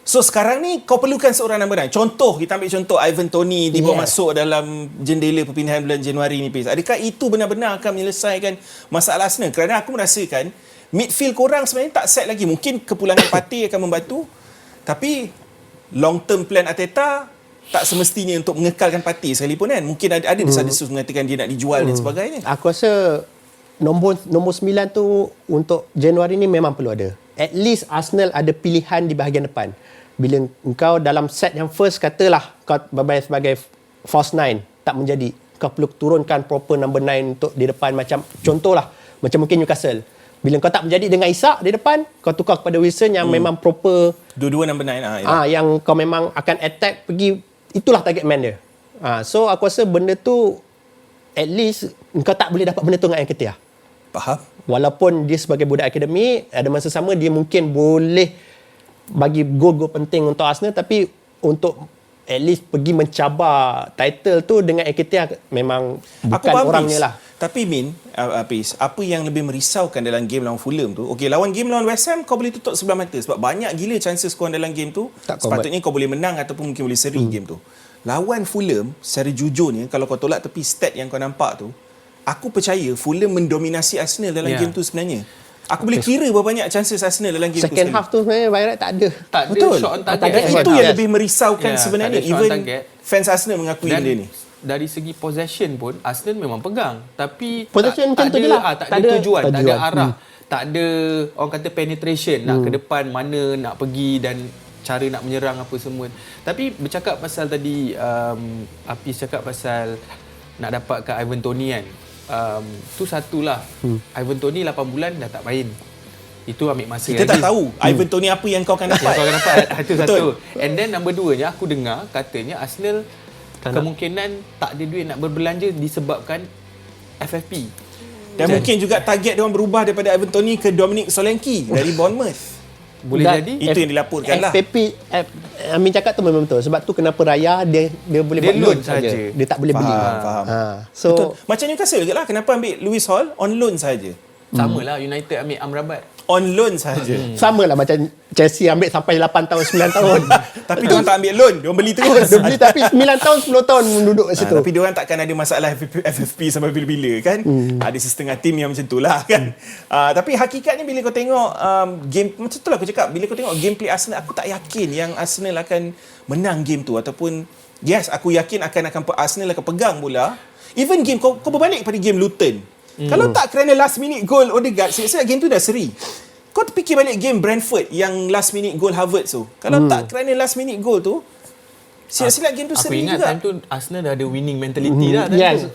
So sekarang ni kau perlukan seorang number 9. Contoh, kita ambil contoh Ivan Toney dibawa masuk dalam jendela perpindahan bulan Januari ni. Adakah itu benar-benar akan menyelesaikan masalah Arsenal? Kerana aku merasakan midfield korang sebenarnya tak set lagi. Mungkin kepulangan Partey akan membantu, tapi long term plan Arteta tak semestinya untuk mengekalkan Partey sekalipun kan. Mungkin ada desas-desus mengatakan dia nak dijual dan sebagainya. Aku rasa nombor 9 tu untuk Januari ni memang perlu ada. at least Arsenal ada pilihan di bahagian depan. Bila engkau dalam set yang first, katalah kau bermain sebagai false nine, tak menjadi, kau perlu turunkan proper number 9 untuk di depan, macam contohlah macam mungkin Newcastle. Bila kau tak menjadi dengan Isak di depan, kau tukar kepada Wilson yang memang proper, Dua-dua number 9 yang kau memang akan attack pergi, itulah target man dia. So aku rasa benda tu at least kau tak boleh dapat benda tu dengan Nketiah. Faham? Walaupun dia sebagai budak akademi, ada masa sama dia mungkin boleh bagi gol-gol penting untuk Arsenal, tapi untuk at least pergi mencabar title tu dengan Nketiah memang bukan orangnya lah. Tapi Min, Apis, apa yang lebih merisaukan dalam game lawan Fulham tu? Okey, lawan game lawan West Ham kau boleh tutup sebelah mata sebab banyak gila chances kau dalam game tu. Sepatutnya kau boleh menang ataupun mungkin boleh seri game tu. Lawan Fulham, secara jujurnya kalau kau tolak tepi stat yang kau nampak tu, aku percaya Fulham mendominasi Arsenal dalam game tu sebenarnya. Aku boleh kira berapa banyak chances Arsenal dalam game tu. Second half tu sebenarnya Bayrat tak ada. Tak ada Betul. shot on target. Itu yang lebih merisaukan sebenarnya. tak ada shot on Even target. fans Arsenal mengakui Dan benda ni. dari segi possession pun Arsenal memang pegang, tapi Possession macam tu je lah. tak ada tujuan, tak ada arah, tak ada orang kata penetration nak ke depan, mana nak pergi dan cara nak menyerang apa semua. Tapi bercakap pasal tadi Apis cakap pasal nak dapatkan Ivan Toney kan, tu satulah. Ivan Toney 8 bulan dah tak main. Itu ambil masa Kita lagi. tak tahu Ivan Toney apa yang kau akan dapat. Yang kau akan dapat. Itu Betul. satu. And then number 2-nya aku dengar katanya Arsenal kemungkinan tak ada duit nak berbelanja disebabkan FFP. Dan mungkin juga target dia orang berubah daripada Ivan Toney ke Dominic Solanke dari Bournemouth. Boleh Dan jadi Itu yang dilaporkan lah. FPP, Amin cakap tu memang betul. Sebab tu kenapa Raya dia boleh Dia buat loan loan saja. saja. Dia tak boleh beli. Faham. So Betul. Macam Newcastle juga lah. Kenapa ambil Lewis Hall on loan saja? samalah United ambil Amrabat. On loan saja. sama lah macam Chelsea ambil sampai 8 tahun, 9 tahun. Tapi diorang tak ambil loan. Diorang beli terus. Dia beli tapi 9 tahun, 10 tahun duduk kat situ. Tapi diorang takkan ada masalah FFP sampai bila-bila kan. Ada setengah tim yang macam tu lah kan. Tapi hakikatnya bila kau tengok game, macam tu lah aku cakap, bila kau tengok gameplay Arsenal, aku tak yakin yang Arsenal akan menang game tu. Ataupun yes, aku yakin Arsenal akan pegang bola. Even game kau berbalik pada game Luton. Kalau tak kerana last minute goal Odegaard, saya game tu dah seri. Kau terfikir balik game Brentford yang last minute goal Havertz tu. Kalau tak kerana last minute goal tu, silap-silap game tu Aku seri ingat juga. time tu Arsenal dah ada winning mentality dah time Yes. tu.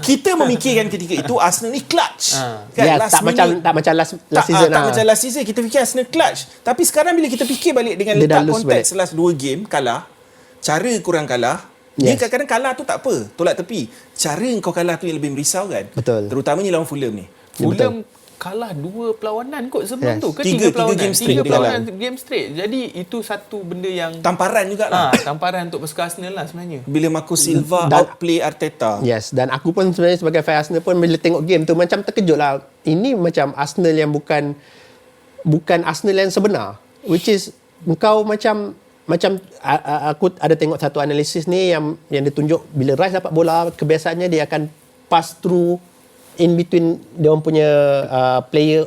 Kita memikirkan ketika itu Arsenal ni clutch. Kan? Ya, Last tak macam last season tak macam last season. Kita fikir Arsenal clutch. Tapi sekarang bila kita fikir balik dengan Dia dah letak lose konteks last 2 game kalah, cara korang kalah, dia Yes. kadang-kadang kalah tu tak apa, tolak tepi. Cara kau kalah tu yang lebih merisaukan. Betul. Terutamanya lawan Fulham ni. Fulham kalah 2 perlawanan kot sebelum Yes. tu ke Tiga 3 perlawanan. game straight 3 dia perlawanan game straight. Jadi itu satu benda yang Tamparan jugalah. tamparan untuk pasukan Arsenal lah sebenarnya. Bila Marco Silva Dan- outplay Arteta. Yes, dan aku pun sebenarnya sebagai fan Arsenal pun bila tengok game tu macam terkejut lah. Ini macam Arsenal yang bukan Arsenal yang sebenar. Which is engkau macam aku ada tengok satu analisis ni yang dia tunjuk bila Rice dapat bola, kebiasaannya dia akan pass through in between dia orang punya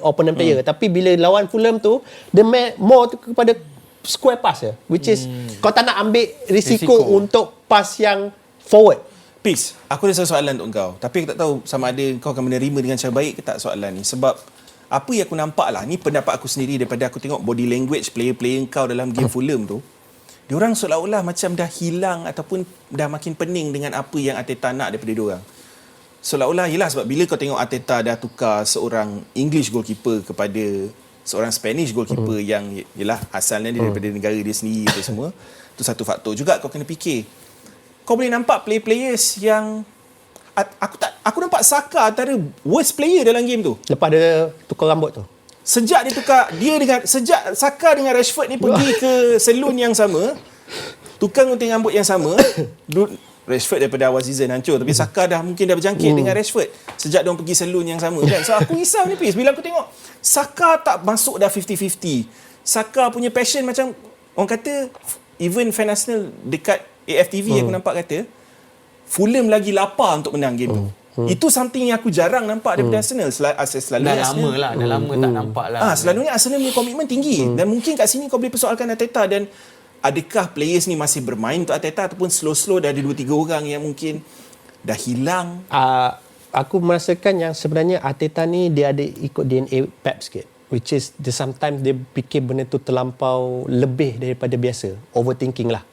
opponent player. Tapi bila lawan Fulham tu dia more kepada square pass je, which is kau tak nak ambil risiko untuk pass yang forward. Peace, aku ada satu soalan untuk kau. Tapi aku tak tahu sama ada kau akan menerima dengan cara baik ke tak soalan ni. Sebab apa yang aku nampak lah, ni pendapat aku sendiri daripada aku tengok body language player-player kau dalam game Fulham tu. Diorang seolah-olah macam dah hilang ataupun dah makin pening dengan apa yang Arteta nak daripada diorang. Seolah-olah, yelah sebab bila kau tengok Arteta dah tukar seorang English goalkeeper kepada seorang Spanish goalkeeper yang yelah asalnya dia daripada negara dia sendiri apa semua. Tu satu faktor juga kau kena fikir. Kau boleh nampak player-players yang aku nampak Saka antara worst player dalam game tu. Lepas dia tukar rambut tu. Sejak Saka dengan Rashford ni pergi ke salon yang sama, tukang gunting rambut yang sama, Rashford daripada awal season hancur, tapi Saka mungkin dah berjangkit dengan Rashford sejak diorang pergi salon yang sama kan. So aku risau ni Pis, bila aku tengok Saka tak masuk dah 50-50. Saka punya passion macam orang kata, even fan Arsenal dekat AFTV aku nampak kata Fulham lagi lapar untuk menang game tu. Itu something yang aku jarang nampak daripada Arsenal. Selalu Dah lama lah, dah lama tak nampak lah. Selalunya Arsenal punya komitmen tinggi. Dan mungkin kat sini kau boleh persoalkan Arteta. Dan adakah players ni masih bermain untuk Arteta ataupun slow-slow dah ada 2-3 orang yang mungkin dah hilang. Aku merasakan yang sebenarnya Arteta ni dia ada ikut DNA Pep sikit. which is sometimes dia fikir benda tu terlampau lebih daripada biasa, overthinking lah.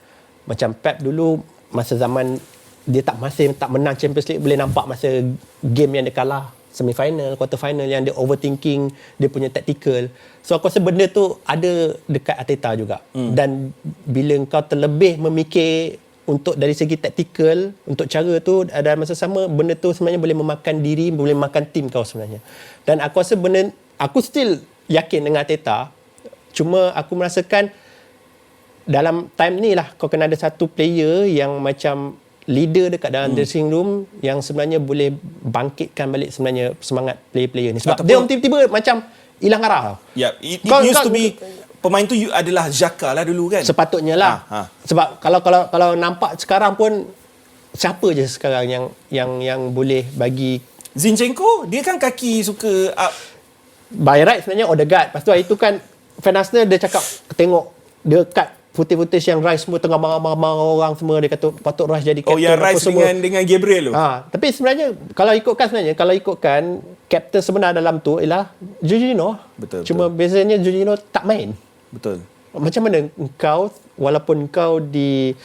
Macam Pep dulu masa zaman dia masih tak menang Champions League, boleh nampak masa game yang dia kalah semi-final, quarter final, yang dia overthinking dia punya tactical. So aku rasa benda tu ada dekat Arteta juga. Dan bila kau terlebih memikir untuk dari segi taktikal, untuk cara tu, ada masa sama benda tu sebenarnya boleh memakan diri, boleh memakan tim kau sebenarnya. Dan aku rasa aku still yakin dengan Arteta. Cuma aku merasakan dalam time ni lah kau kena ada satu player yang macam leader dekat dalam dressing room yang sebenarnya boleh bangkitkan balik sebenarnya semangat player-player ni. Sebab dia tiba-tiba macam hilang arah. Ya, it used to be pemain tu adalah Xhaka lah dulu kan. Sepatutnya lah. Sebab kalau nampak sekarang pun siapa je sekarang yang boleh bagi Zinchenko, dia kan kaki suka up. By right sebenarnya Odegaard. Lepas tu hari tu kan fan Arsenal dia cakap tengok dia cut footage yang Rice semua tengah marah-marah orang semua, dia kata patut Rice jadi captain. Oh ya, Rice dengan Gabriel tu. Tapi sebenarnya kalau ikutkan captain sebenar dalam tu ialah Jorginho. Betul. Cuma bezanya Jorginho tak main. Betul. Macam mana engkau walaupun engkau di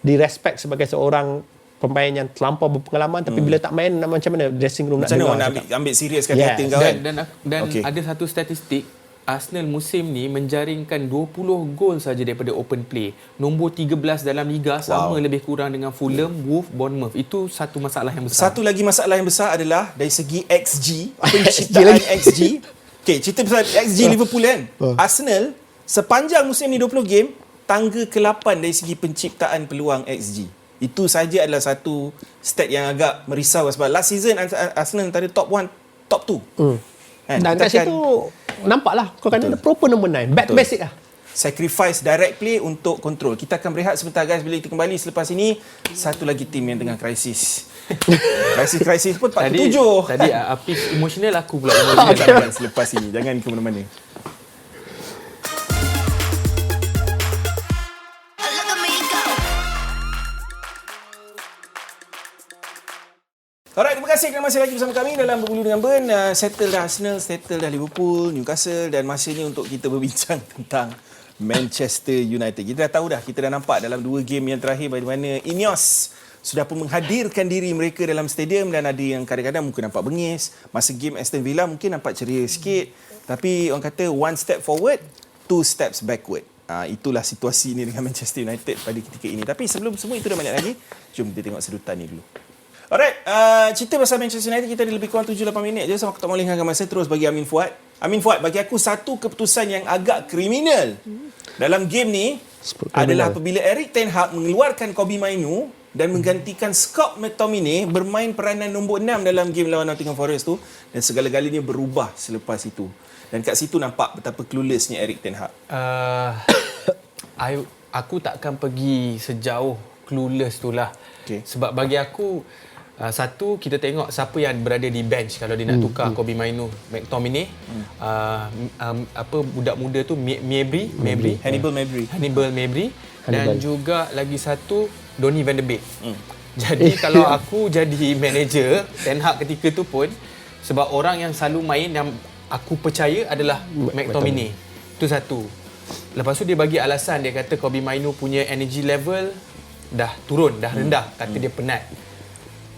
respect sebagai seorang pemain yang terlampau berpengalaman, tapi bila tak main macam mana dressing room macam mana nak ambil serius kata kau kan? Dan ada satu statistik, Arsenal musim ni menjaringkan 20 gol saja daripada open play. Nombor 13 dalam liga, sama lebih kurang dengan Fulham, Wolves, Bournemouth. Itu satu masalah yang besar. Satu lagi masalah yang besar adalah dari segi XG, penciptaan XG. Okey, cerita pasal XG Liverpool kan. Arsenal sepanjang musim ni 20 game, tangga ke-8 dari segi penciptaan peluang XG. Itu saja adalah satu stat yang agak merisau sebab last season Arsenal antara top 1, top 2. Dan kat situ nampaklah kau kan ada proper number 9. Basic lah. Sacrifice direct play untuk control. Kita akan berehat sebentar guys. Bila kita kembali selepas ini, satu lagi tim yang tengah krisis. Krisis pun 47. Tadi Apis emosional, aku pula emosional. Selepas ini. Jangan ke mana-mana. Look at me go. Alright, terima kasih kerana masih lagi bersama kami dalam Berbulu dengan Ben. Settle dah Arsenal, settle dah Liverpool, Newcastle, dan masanya untuk kita berbincang tentang Manchester United. Kita dah tahu dah, kita dah nampak dalam 2 game yang terakhir bagaimana Ineos sudah pun menghadirkan diri mereka dalam stadium, dan ada yang kadang-kadang mungkin nampak bengis. Masa game Aston Villa mungkin nampak ceria sikit, tapi orang kata one step forward, 2 steps backward. Itulah situasi ini dengan Manchester United pada ketika ini. Tapi sebelum semua itu dah banyak lagi, jom kita tengok sedutan ni dulu. Alright, cerita pasal Manchester United kita ada lebih kurang 7-8 minit je, so aku tak mau lengahkan masa, terus bagi Amin Fuad. Amin Fuad, bagi aku satu keputusan yang agak kriminal dalam game ni adalah apabila Erik ten Hag mengeluarkan Kobbie Mainoo dan menggantikan Scott McTominay bermain peranan nombor 6 dalam game lawan Nottingham Forest tu, dan segala-galanya berubah selepas itu. Dan kat situ nampak betapa cluelessnya Erik ten Hag. Aku takkan pergi sejauh clueless tu lah. Okay. Sebab bagi aku, satu, kita tengok siapa yang berada di bench kalau dia nak tukar Kobbie Mainoo, McTominay, budak muda tu Hannibal Mabry, dan juga lagi satu Donny van de Beek. Jadi kalau aku jadi manager Ten Hag ketika tu pun, sebab orang yang selalu main yang aku percaya adalah McTominay. Itu satu. Lepas tu dia bagi alasan, dia kata Kobbie Mainoo punya energy level dah turun, dah rendah, kata dia penat.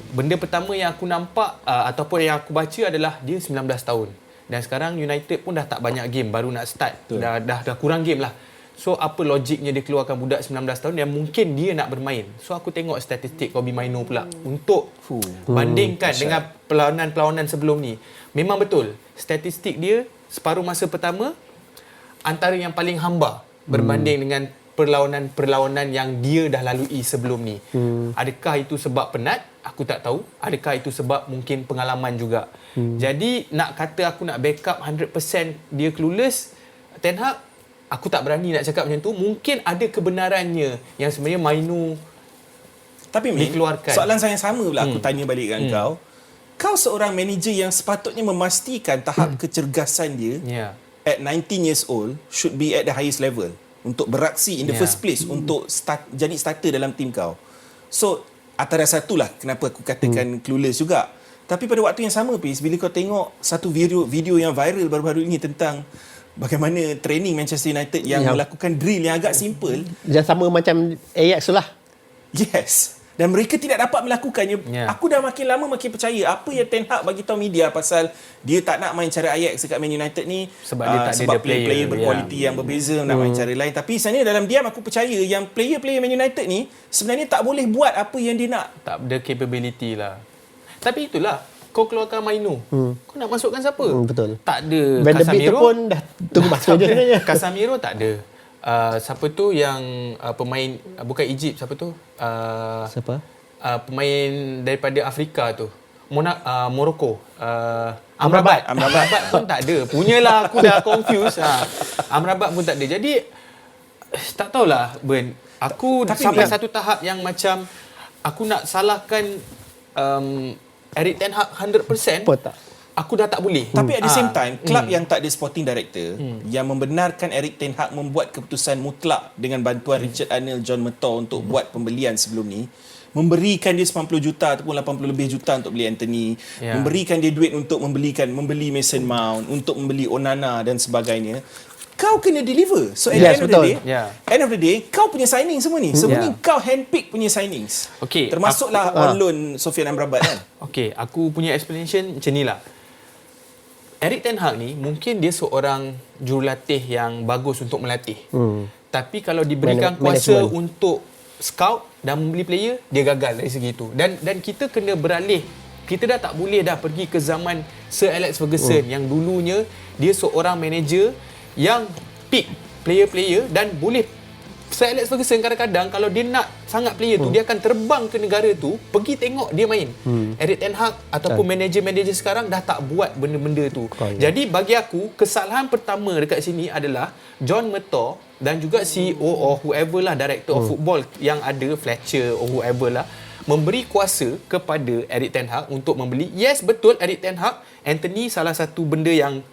Benda pertama yang aku nampak ataupun yang aku baca adalah dia 19 tahun. Dan sekarang United pun dah tak banyak game, baru nak start. Dah kurang game lah. So apa logiknya dia keluarkan budak 19 tahun yang mungkin dia nak bermain. So aku tengok statistik Kobbie Mainoo pula untuk bandingkan dengan perlawanan-perlawanan sebelum ni. Memang betul, statistik dia separuh masa pertama antara yang paling hamba berbanding dengan perlawanan-perlawanan yang dia dah lalui sebelum ni. Adakah itu sebab penat? Aku tak tahu. Adakah itu sebab mungkin pengalaman juga? Jadi nak kata aku nak backup 100% dia clueless, Ten Hag, aku tak berani nak cakap macam tu. Mungkin ada kebenarannya yang sebenarnya Mainoo dikeluarkan. Soalan saya sama pula aku tanya balik dengan kau. Kau seorang manager yang sepatutnya memastikan tahap kecergasan dia at 19 years old should be at the highest level untuk beraksi in the first place, untuk jadi starter dalam tim kau. So antara satulah kenapa aku katakan clueless juga. Tapi pada waktu yang sama, Pis, bila kau tengok satu video yang viral baru-baru ini tentang bagaimana training Manchester United yang melakukan drill yang agak simple. Yang sama macam Ajax tu lah. Yes. Dan mereka tidak dapat melakukannya. Aku dah makin lama makin percaya apa yang Ten Hag bagi tahu media pasal dia tak nak main cara Ajax dekat Man United ni sebab dia tak ada player berkualiti yang berbeza, nak main cara lain. Tapi sebenarnya dalam diam aku percaya yang player-player Man United ni sebenarnya tak boleh buat apa yang dia nak. Tak ada capability lah. Tapi itulah, kau keluarkan Mainu. Kau nak masukkan siapa? Betul. Tak ada. Vanderbilt Casemiro pun dah tunggu masa je sebenarnya. Casemiro tak ada. Siapa tu yang pemain bukan Egypt, siapa tu? Siapa? Pemain daripada Afrika tu. Morocco. Amrabat pun tak ada. Punyalah aku dah confused. Amrabat pun tak ada. Jadi tak tahulah Ben. Aku sampai satu tahap yang macam aku nak salahkan Erik Ten Hag 100%. Tak. Aku dah tak boleh. Tapi at the same time, klub yang tak ada sporting director yang membenarkan Erik Ten Hag membuat keputusan mutlak dengan bantuan Richard Arnold, John Murtough untuk buat pembelian sebelum ni, memberikan dia 90 juta ataupun 80 lebih juta untuk beli Anthony, memberikan dia duit untuk membeli Mason Mount, untuk membeli Onana dan sebagainya. Kau kena deliver. So at the end of the day, kau punya signing semua ni. Semua ni kau handpick punya signings. Okay, termasuklah on loan Sofian Amrabat kan. Okay, aku punya explanation macam ni lah. Erik Ten Hag ni mungkin dia seorang jurulatih yang bagus untuk melatih. Tapi kalau diberikan kuasa untuk scout dan membeli player, dia gagal dari segi itu. Dan kita kena beralih. Kita dah tak boleh dah pergi ke zaman Sir Alex Ferguson yang dulunya dia seorang manager yang pick player-player dan boleh. Sir Alex Ferguson kadang-kadang kalau dia nak sangat player tu, dia akan terbang ke negara tu, pergi tengok dia main. Erik Ten Hag ataupun manager-manager sekarang dah tak buat benda-benda tu. Jadi bagi aku, kesalahan pertama dekat sini adalah John Murtough dan juga CEO or whoever lah, director of football yang ada, Fletcher or whoever lah, memberi kuasa kepada Erik Ten Hag untuk membeli. Yes, betul, Erik Ten Hag, Anthony salah satu benda yang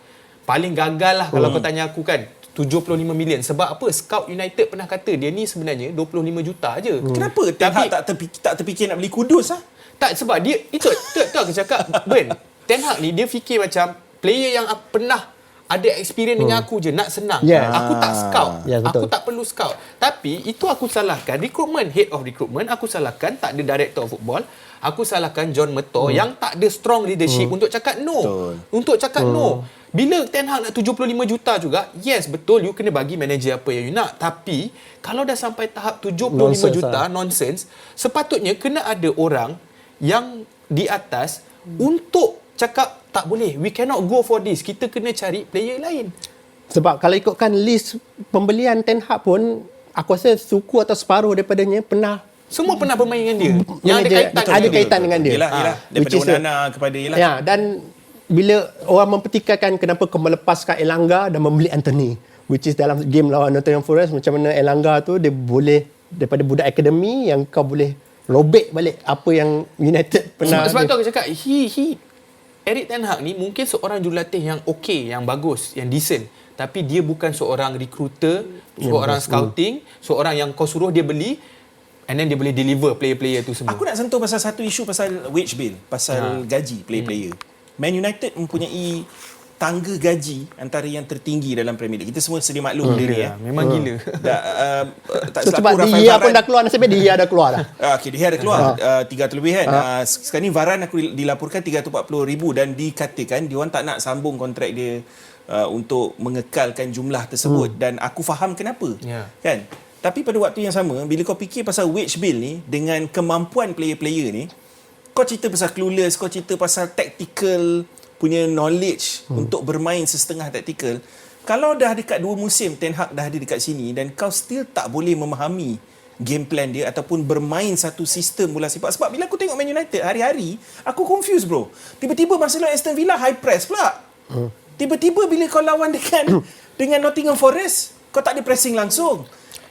paling gagal lah kalau kau tanya aku kan. 75 million. Sebab apa? Scout United pernah kata dia ni sebenarnya 25 juta je. Kenapa Ten Hag tak terfikir nak beli Kudus lah? Tak, sebab dia itu aku cakap Ben, Ten Hag ni dia fikir macam player yang pernah ada experience dengan aku je, nak senang. Aku tak scout. Aku tak perlu scout. Tapi itu aku salahkan recruitment, head of recruitment, aku salahkan tak ada director of football. Aku salahkan John Murtough yang tak ada strong leadership untuk cakap no. Untuk cakap no. Bila Ten Hag nak 75 juta juga, yes, betul, you kena bagi manager apa yang you nak. Tapi, kalau dah sampai tahap 75 juta, nonsense, sepatutnya kena ada orang yang di atas untuk cakap, tak boleh, we cannot go for this. Kita kena cari player lain. Sebab kalau ikutkan list pembelian Ten Hag pun, aku rasa suku atau separuh daripadanya semua pernah bermain dengan dia. Yang ada kaitan dengan dia. Yelah. Daripada Onana kepada yelah. Ya, dan bila orang mempertikaikan kenapa kau melepaskan Elanga dan membeli Anthony, which is dalam game lawan Nottingham Forest, macam mana Elanga tu dia boleh daripada budak akademi yang kau boleh robek balik apa yang United pernah. Sebab tu aku cakap Erik Ten Hag ni mungkin seorang jurulatih yang okey, yang bagus, yang decent, tapi dia bukan seorang recruiter, seorang scouting, seorang yang kau suruh dia beli and then dia boleh deliver player-player tu semua. Aku nak sentuh pasal satu isu pasal wage bill, pasal gaji player-player. Man United mempunyai tangga gaji antara yang tertinggi dalam Premier League. Kita semua sedia maklum benda ni. Memang gila. Tak so, sebab dia pun dah keluar, nasib dia dah keluar dah. Okay, dia dah keluar 300 lebih kan. Sekarang ni Varane aku dilaporkan 340,000 dan dikatakan dia orang tak nak sambung kontrak dia untuk mengekalkan jumlah tersebut. Dan aku faham kenapa. Kan? Tapi pada waktu yang sama, bila kau fikir pasal wage bill ni dengan kemampuan player-player ni, kau cerita pasal clueless, kau cerita pasal tactical punya knowledge untuk bermain sesetengah tactical. Kalau dah dekat 2 musim Ten Hag dah ada dekat sini dan kau still tak boleh memahami game plan dia ataupun bermain satu sistem bola sepak. Sebab bila aku tengok Man United hari-hari, aku confused bro. Tiba-tiba Barcelona Aston Villa high press pula. Tiba-tiba bila kau lawan dengan Nottingham Forest, kau tak ada pressing langsung.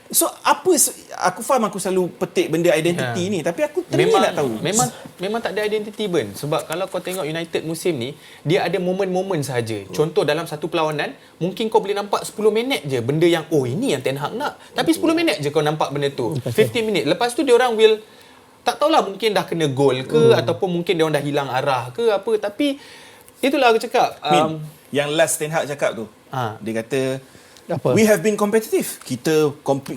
So aku faham aku selalu petik benda identiti ni, tapi aku nak tahu. Memang tak ada identiti Ben. Sebab kalau kau tengok United musim ni, dia ada momen-momen sahaja. Contoh dalam satu perlawanan, mungkin kau boleh nampak 10 minit je benda yang ini yang Ten Hag nak. Tapi 10 minit je kau nampak benda tu. 15 minit. Lepas tu dia orang will Tak tahulah mungkin dah kena gol ke ataupun mungkin dia orang dah hilang arah ke apa, tapi itulah aku cakap. Min, yang last Ten Hag cakap tu. Dia kata Apa? we have been competitive. Kita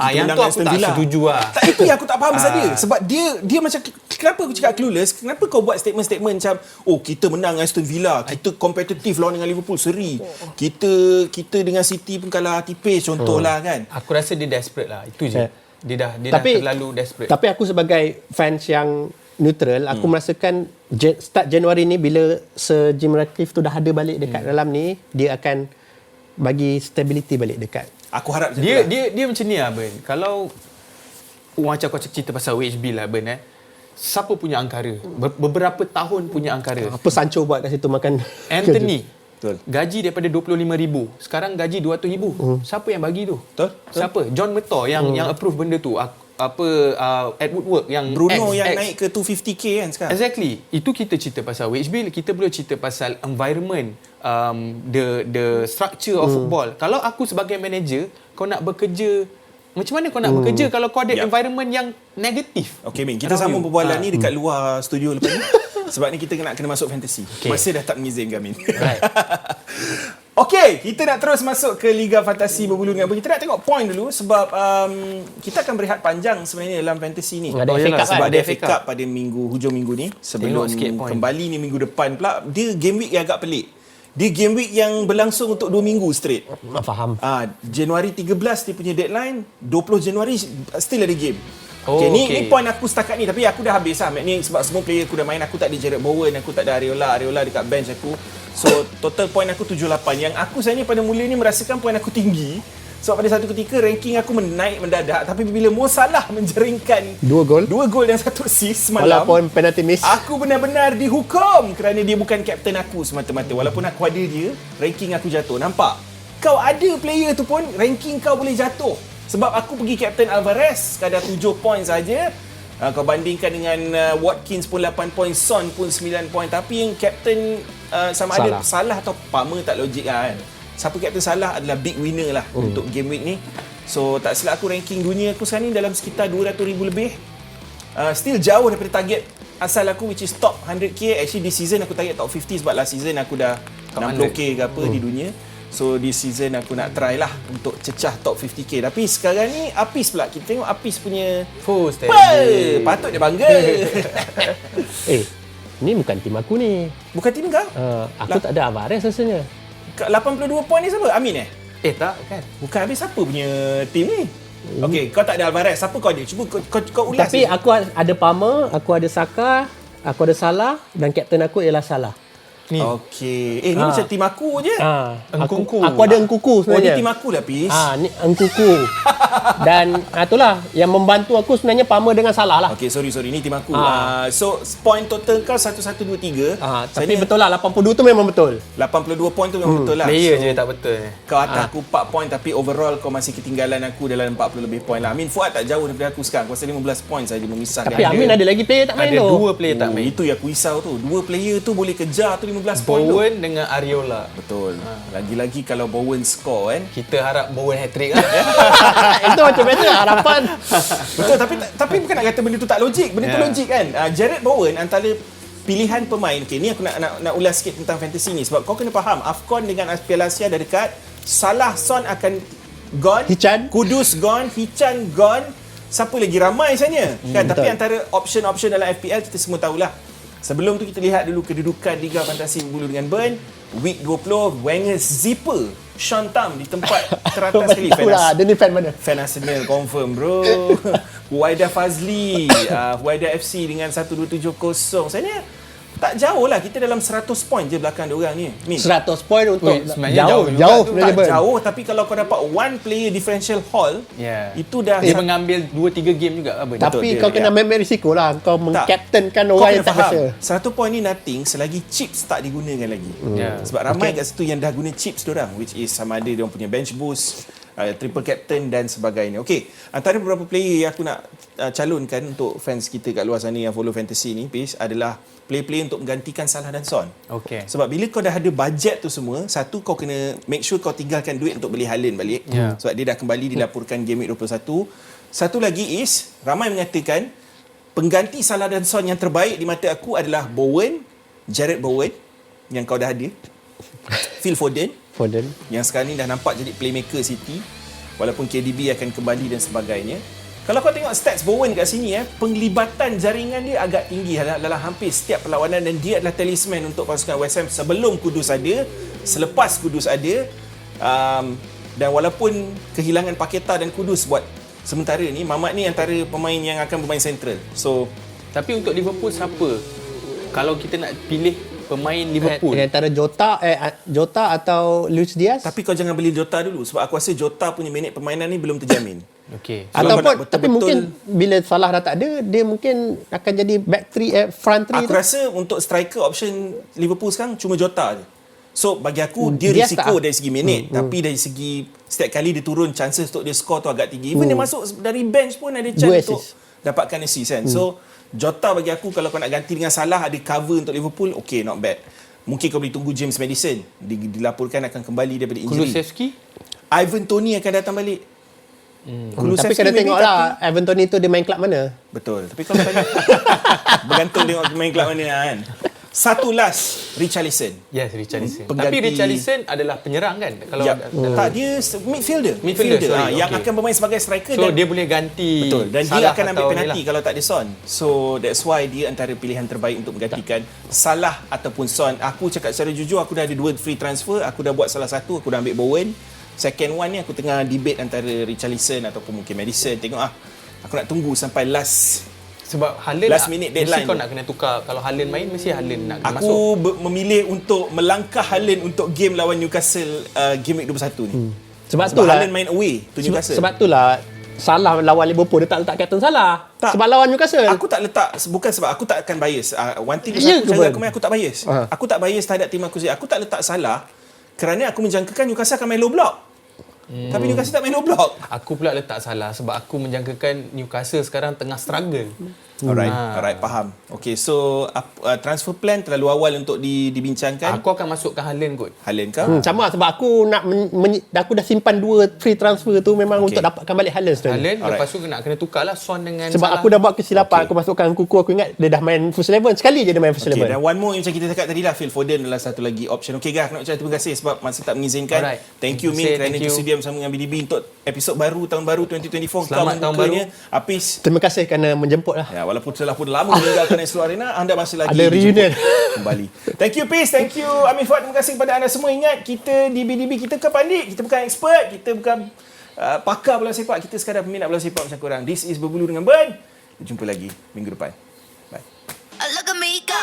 yang menang tu dengan aku Aston tak Villa. setuju lah. Tak, itu yang aku tak faham pasal dia. Sebab dia macam, kenapa aku cakap clueless? Kenapa kau buat statement-statement macam, oh kita menang dengan Aston Villa, kita kompetitif lawan dengan Liverpool, seri. Kita dengan City pun kalah tipis contohlah kan. Aku rasa dia desperate lah. Itu je. Dia dah terlalu desperate. Tapi aku sebagai fans yang neutral, aku merasakan start Januari ni bila Sir Jim Ratcliffe tu dah ada balik dekat dalam ni, dia akan bagi stability balik dekat. Aku harap macam Dia tu lah. dia macam ni lah Ben. Kalau macam kau cerita pasal WHB lah Ben siapa punya angkara? Beberapa tahun punya angkara. Apa Sancho buat kat situ makan Anthony Betul. gaji daripada 25,000 sekarang gaji 200,000. Siapa yang bagi tu? Betul. Siapa? John Mentor yang approve benda tu. Ed Woodward yang Bruno yang naik ke 250k kan sekarang. Exactly. Itu kita cerita pasal wage bill, kita belum cerita pasal environment, the structure of football. Kalau aku sebagai manager, kau nak bekerja, macam mana kau nak bekerja kalau kau ada environment yang negatif? Okay Min, kita sambung perbualan ni dekat luar studio lepas ni. Sebab ni kita kena masuk fantasy. Masa dah tak mengizinkan Min. Right. Okey, kita nak terus masuk ke Liga Fantasi Berbulu dengan Apa. Kita nak tengok point dulu sebab kita akan berehat panjang sebenarnya dalam fantasy ni. Ada FA Cup Sebab kan? ada FA Cup pada hujung minggu ni. Sebelum Tengok sikit point. kembali ni minggu depan pula. Dia game week yang agak pelik. Dia game week yang berlangsung untuk 2 minggu straight. Faham. Januari 13 dia punya deadline, 20 Januari still ada game. Oh, Ni okay. point aku setakat ni, tapi aku dah habis lah. Ni sebab semua player aku dah main, aku tak ada Jared Bowen, aku tak ada Areola dekat bench aku. So total point aku 78. Yang aku sebenarnya pada mula ni merasakan point aku tinggi. Sebab pada satu ketika ranking aku menaik mendadak, tapi bila Mo Salah menjaringkan 2 gol dan 1 assist semalam, walaupun penalty miss. aku benar-benar dihukum kerana dia bukan kapten aku semata-mata. Walaupun aku ada dia, ranking aku jatuh. Nampak? Kau ada player tu pun, ranking kau boleh jatuh. Sebab aku pergi kapten Alvarez, kadar 7 poin saja. Kau bandingkan dengan Watkins pun 8 poin, Son pun 9 poin. Tapi yang kapten sama ada Salah atau Palmer tak logik lah kan. Siapa kapten Salah adalah big winner lah untuk game week ni. So tak silap aku ranking dunia aku sekarang ni dalam sekitar 200,000 lebih. Still jauh daripada target asal aku which is top 100k. Actually this season aku target top 50 sebab last season aku dah 60k ke apa di dunia. So this season aku nak try lah untuk cecah top 50k. Tapi sekarang ni Apis pula. Kita tengok Apis punya Full patut dia bangga. Ni bukan tim aku ni. Bukan tim kau? Aku tak ada Alvarez rasanya. 82 poin ni siapa? Amin Tak kan? Bukan habis siapa punya tim ni? Okey, kau tak ada Alvarez. Siapa kau ada? Cuba kau ulas. Tapi aku ada Palmer, aku ada Saka, aku ada Salah dan kapten aku ialah Salah. Ni. Okey. Ni macam tim aku je. Engkuku. Aku ada Engkuku Oh, sebenarnya. ni tim aku lah, Pis. Ni Engkuku. Dan itulah yang membantu aku sebenarnya Palmer dengan Salah lah. Okey, sorry. Ni tim aku. So, point total kau 1123. Tapi betul lah 82 tu memang betul. 82 point tu memang betul lah. Player So, je tak betul. kau atas aku 4 point tapi overall kau masih ketinggalan aku dalam 40 lebih point lah. Amin Fuad tak jauh daripada aku sekarang. Kau rasa 15 point saja memisahkan. Tapi Amin ada lagi player tak main Ada tu. 2 player tak main. Itu yang aku risau tu. 2 player tu boleh kejar tu 15 point tu. Bowen dengan Areola. Betul. Lagi-lagi kalau Bowen score kan. Kita harap Bowen hat-trick lah. Itu macam biasa harapan. Betul, tapi bukan nak kata benda tu tak logik. Benda tu logik kan. Jared Bowen antara pilihan pemain. Okey, ni aku nak ulas sikit tentang fantasy ni sebab kau kena faham AFCON dengan Piala Asia dah dekat. Salah, Son akan gone. Hichan. Kudus gone, Hichan gone. Siapa lagi ramai sebenarnya kan. Tapi betul. antara option dalam FPL kita semua tahulah. Sebelum tu kita lihat dulu kedudukan Liga Fantasi Berbulu dengan Burn. Week 20, Wenger zipper Sean Tam di tempat teratas sekali. Lah, dia ni fan mana? Fan Arsenal confirm bro. Huwaida Fazli, Huwaida FC dengan 1270. Sebenarnya tak jauh lah. Kita dalam 100 point je belakang diorang ni. 100 point untuk sebenarnya jauh jauh juga tu. sebenarnya Tak Burn. jauh, tapi kalau kau dapat one player differential haul, itu dah Dia mengambil 2-3 game juga apa. Tapi Betul, kau kena ambil risiko lah. Kau mengkaptenkan kau orang yang kena tak faham. biasa. 100 point ni nothing selagi chips tak digunakan lagi. Sebab ramai kat situ yang dah guna chips diorang, which is sama ada diorang punya bench boost, triple captain dan sebagainya. Okey, antara beberapa player yang aku nak calonkan untuk fans kita kat luar sana yang follow fantasy ni, Pish, adalah player-player untuk menggantikan Salah dan Son. Okey. Sebab bila kau dah ada bajet tu semua, satu kau kena make sure kau tinggalkan duit untuk beli Haaland balik. Sebab dia dah kembali dilaporkan game week 21. Satu lagi is ramai mengatakan Pengganti Salah dan Son yang terbaik di mata aku adalah Bowen, Jared Bowen yang kau dah ada. Phil Foden yang sekarang ni dah nampak jadi playmaker City, walaupun KDB akan kembali dan sebagainya. Kalau kau tengok stats Bowen kat sini, penglibatan jaringan dia agak tinggi dalam hampir setiap perlawanan, dan dia adalah talisman untuk pasukan West Ham sebelum Kudus ada, selepas Kudus ada. Dan walaupun kehilangan Paqueta dan Kudus buat sementara ni, Mamat ni antara pemain yang akan bermain sentral. So, Tapi untuk Liverpool siapa? Kalau kita nak pilih pemain Liverpool, antara Jota atau Luis Diaz. tapi kau jangan beli Jota dulu, sebab aku rasa Jota punya minit permainan ni belum terjamin. okey. Kalau kau nak Ataupun tapi mungkin bila Salah dah tak ada, dia mungkin akan jadi back 3 front 3 Aku rasa untuk striker option Liverpool sekarang cuma Jota je. So bagi aku dia Diaz risiko tak? dari segi minit, tapi dari segi setiap kali dia turun, chances untuk dia score tu agak tinggi. Even dia masuk dari bench pun ada chance untuk dapatkan assist kan. So Jota bagi aku, kalau kau nak ganti dengan Salah, ada cover untuk Liverpool, okay, not bad. Mungkin kau boleh tunggu James Maddison, dilaporkan akan kembali daripada injury. Kulusevski? Ivan Toney akan datang balik. Tapi kena tengoklah Ivan Toney tu dia main kelab mana. Betul. Tapi kalau tanya bergantung tengok main kelab mana kan. Satu last, Richarlison. Yes, Richarlison. Pengganti- Tapi Richarlison adalah penyerang kan? Kalau Tak, dia midfielder. sorry, Yang okay. akan bermain sebagai striker, So dan dia boleh ganti. betul, dan dia Salah akan ambil atau penalti ni lah. kalau tak ada Son. So that's why dia antara pilihan terbaik untuk menggantikan Salah ataupun Son. Aku cakap secara jujur, aku dah ada 2 free transfer, aku dah buat salah satu, aku dah ambil Bowen. Second one ni aku tengah debate antara Richarlison ataupun mungkin Maddison. Tengok aku nak tunggu sampai last Sebab Haaland Last minute deadline mesti kau tu. nak kena tukar. Kalau Haaland main, mesti Haaland nak kena masuk. Aku memilih untuk melangkah Haaland untuk game lawan Newcastle, game week 21 ni. Sebab Sebab itulah Haaland main away to Newcastle. sebab itulah Salah lawan Liverpool dia tak letak kapten Salah. Tak. Sebab lawan Newcastle. Aku tak letak, bukan sebab aku tak akan bias. One thing Ya aku ke, jaga Ben? aku main, aku tak bias. Aha. Aku tak bias terhadap tim aku sendiri. Aku tak letak Salah kerana aku menjangkakan Newcastle akan main low block. Tapi Newcastle tak main low block. Aku pula letak Salah sebab aku menjangkakan Newcastle sekarang tengah struggle. Alright, faham. Okay, so transfer plan terlalu awal untuk dibincangkan. Aku akan masukkan Haaland kot. Haaland kau? Sama sebab aku nak aku dah simpan 2 free transfer tu memang Okay. untuk dapatkan balik Haaland sebenarnya. Haaland, Alright. lepas tu nak kena tukarlah Son dengan Sebab Salah. aku dah buat kesilapan. Okay. Aku masukkan Kuku, aku ingat dia dah main first 11. Sekali je dia main first Okay, 11. dan one more yang macam kita cakap tadi lah, Phil Foden adalah satu lagi option. Okay guys, aku nak ucapkan terima kasih sebab masa tak mengizinkan. Alright. Thank you Min Say kerana thank you. bersedia bersama dengan BDB untuk episod baru, tahun baru 2024. Selamat tahun membukanya. Apis, Terima kasih kerana menjemput lah. ya, walaupun telah pun lama meninggalkan Astro Arena, anda masih lagi Ada reunion. dijemput kembali. Thank you Peace, thank you Amin Fuad. Terima kasih kepada anda semua. Ingat, kita di BDB, kita bukan pandit, kita bukan expert, kita bukan pakar bola sepak, kita sekadar peminat bola sepak macam korang. This is Berbulu dengan Ben. Jumpa lagi minggu depan. Bye. Look at me go.